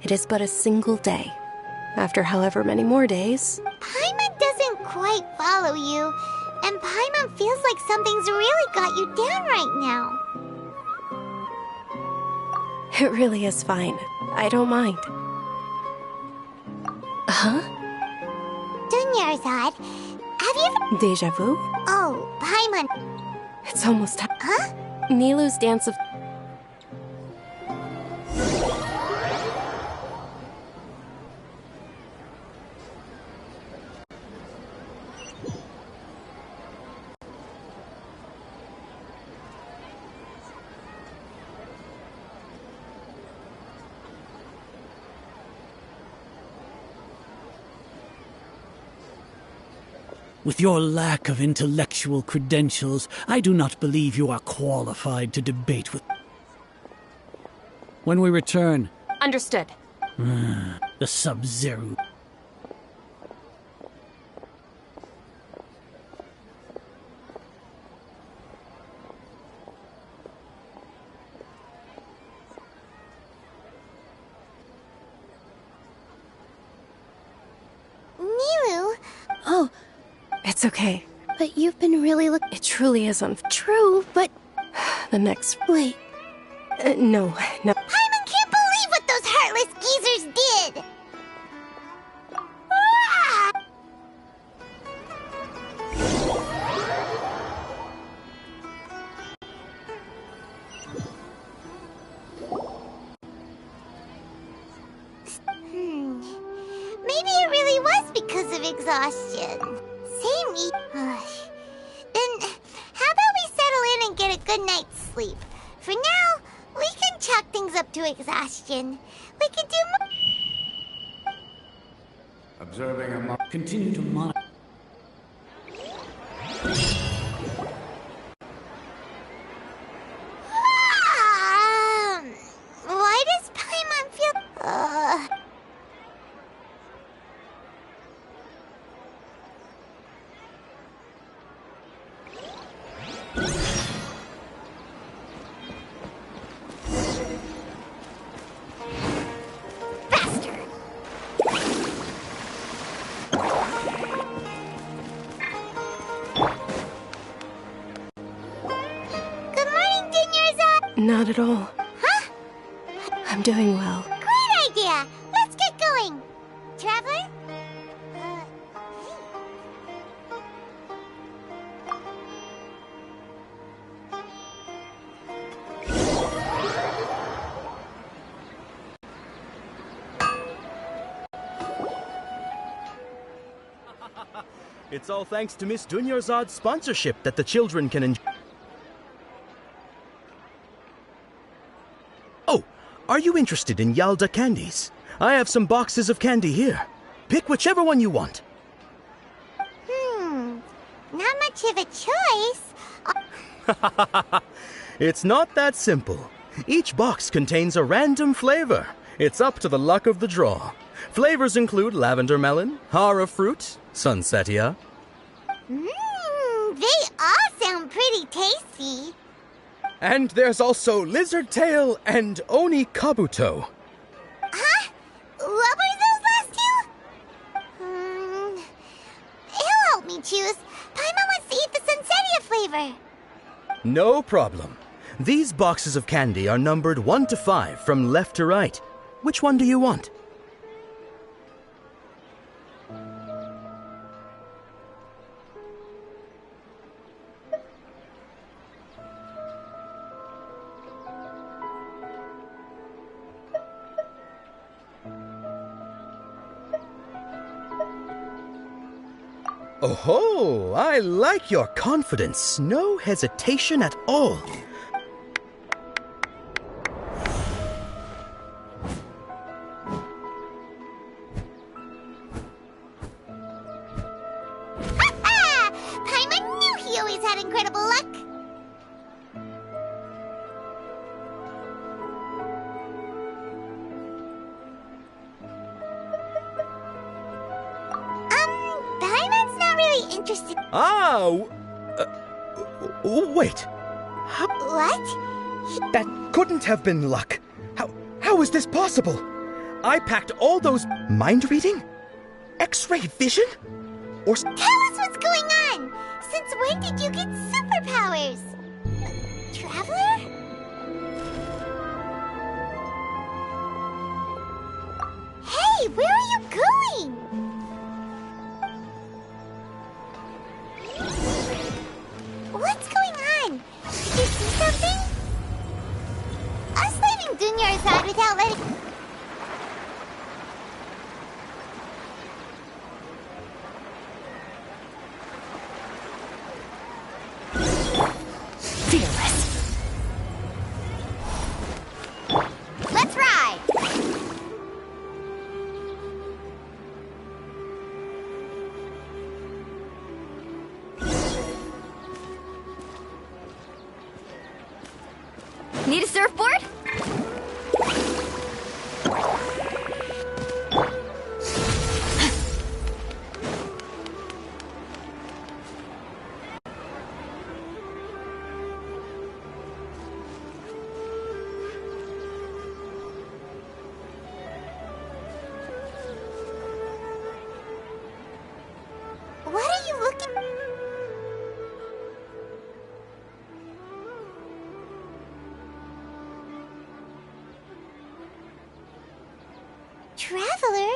it is but a single day. After however many more days... Paimon doesn't quite follow you, and Paimon feels like something's really got you down right now. It really is fine. I don't mind. Huh? Dunyarzad, have you ever... Deja vu? Oh, Paimon. It's almost time. Huh? Nilou's dance of... With your lack of intellectual credentials, I do not believe you are qualified to debate with... When we return... Understood. The Sub-Zero... Nilou? Oh... It's okay. But you've been really It truly is True, but... The next... Wait. No. Paimon can't believe what those heartless geezers did! Ah! Maybe it really was because of exhaustion. Then, how about we settle in and get a good night's sleep? For now, we can chalk things up to exhaustion. We can do more. Observing a Continue to monitor... Why does Paimon feel... Not at all. Huh? I'm doing well. Great idea! Let's get going! Traveler? It's all thanks to Miss Dunyarzad's sponsorship that the children can enjoy. Oh, are you interested in Yalda candies? I have some boxes of candy here. Pick whichever one you want. Not much of a choice. It's not that simple. Each box contains a random flavor. It's up to the luck of the draw. Flavors include lavender melon, hara fruit, sunsetia. They all sound pretty tasty. And there's also lizard tail and oni kabuto. Huh? What were those last two? He'll help me choose. Paimon wants to eat the sunsetia flavor. No problem. These boxes of candy are numbered 1 to 5 from left to right. Which one do you want? Oh, I like your confidence. No hesitation at all. Paimon knew he always had incredible luck. interested. Wait. What? That couldn't have been luck. How is this possible? I packed all those... Mind reading? X-ray vision? Or... Tell us what's going on! Since when did you get superpowers? Traveler? Hey, where are you going? What's going on? Did you see something? Us leaving Dunyarzad without letting... Fearless. Let's ride! Need a surfboard? What are you looking... Traveler?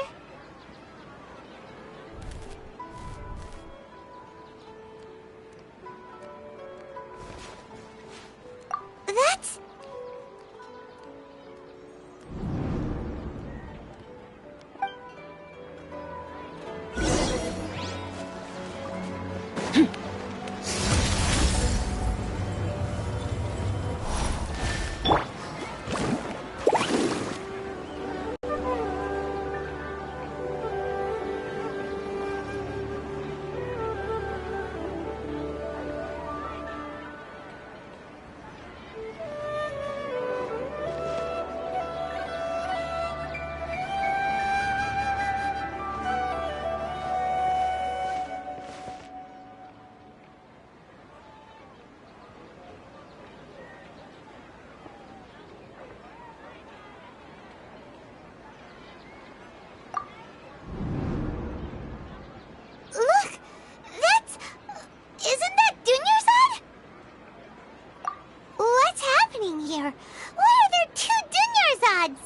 That's... Look! That's... Isn't that Dunyarzad? What's happening here? Why are there two Dunyarzads?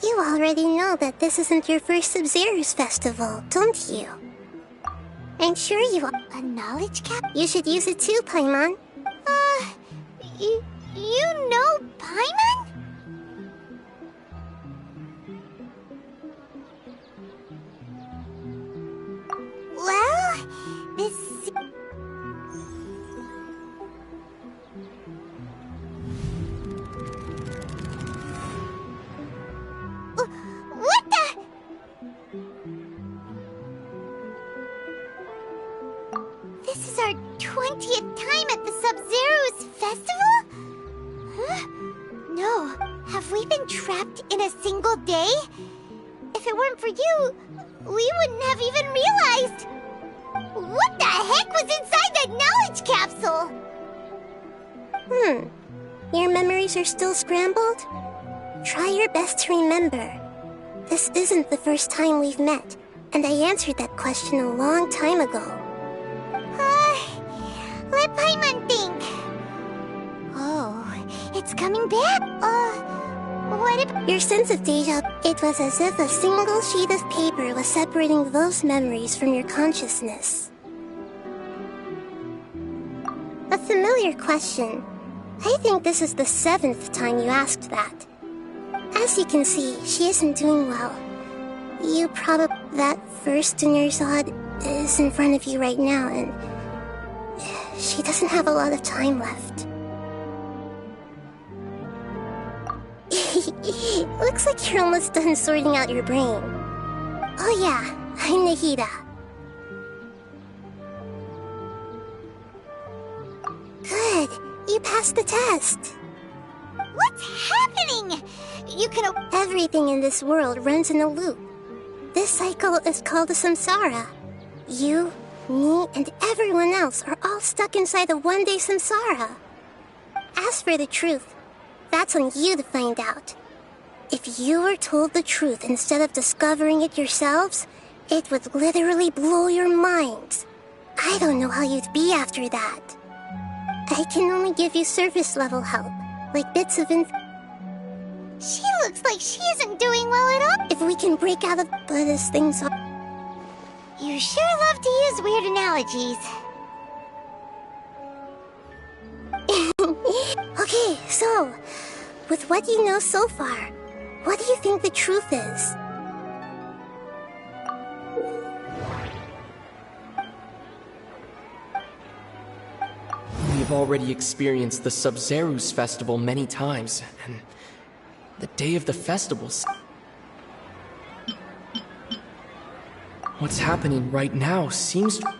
You already know that this isn't your first Sub-Zero's festival, don't you? I'm sure you... A knowledge cap? You should use it too, Paimon. You know Paimon? Well, this... What the... This is our 20th time at the Sub-Zero's festival? Huh? No. Have we been trapped in a single day? If it weren't for you, we wouldn't have even realized. What the heck was inside that knowledge capsule? Your memories are still scrambled? Try your best to remember. This isn't the first time we've met, and I answered that question a long time ago. Let Paimon think. Oh, it's coming back. What about... Your sense of deja... It was as if a single sheet of paper was separating those memories from your consciousness. A familiar question. I think this is the 7th time you asked that. As you can see, she isn't doing well. You probably... That first Dunyarzad is in front of you right now, and... She doesn't have a lot of time left. Looks like you're almost done sorting out your brain. Oh yeah, I'm Nahida. Good, you passed the test. What's happening? You can... Everything in this world runs in a loop. This cycle is called a samsara. You, me, and everyone else are all stuck inside a one-day samsara. As for the truth, that's on you to find out. If you were told the truth instead of discovering it yourselves, it would literally blow your minds. I don't know how you'd be after that. I can only give you surface-level help, like bits of info. She looks like she isn't doing well at all. If we can break out of but as things are... You sure love to use weird analogies. Okay, so, with what you know so far, what do you think the truth is? We've already experienced the Sub-Zeru's festival many times, and the day of the festivals. What's happening right now seems to...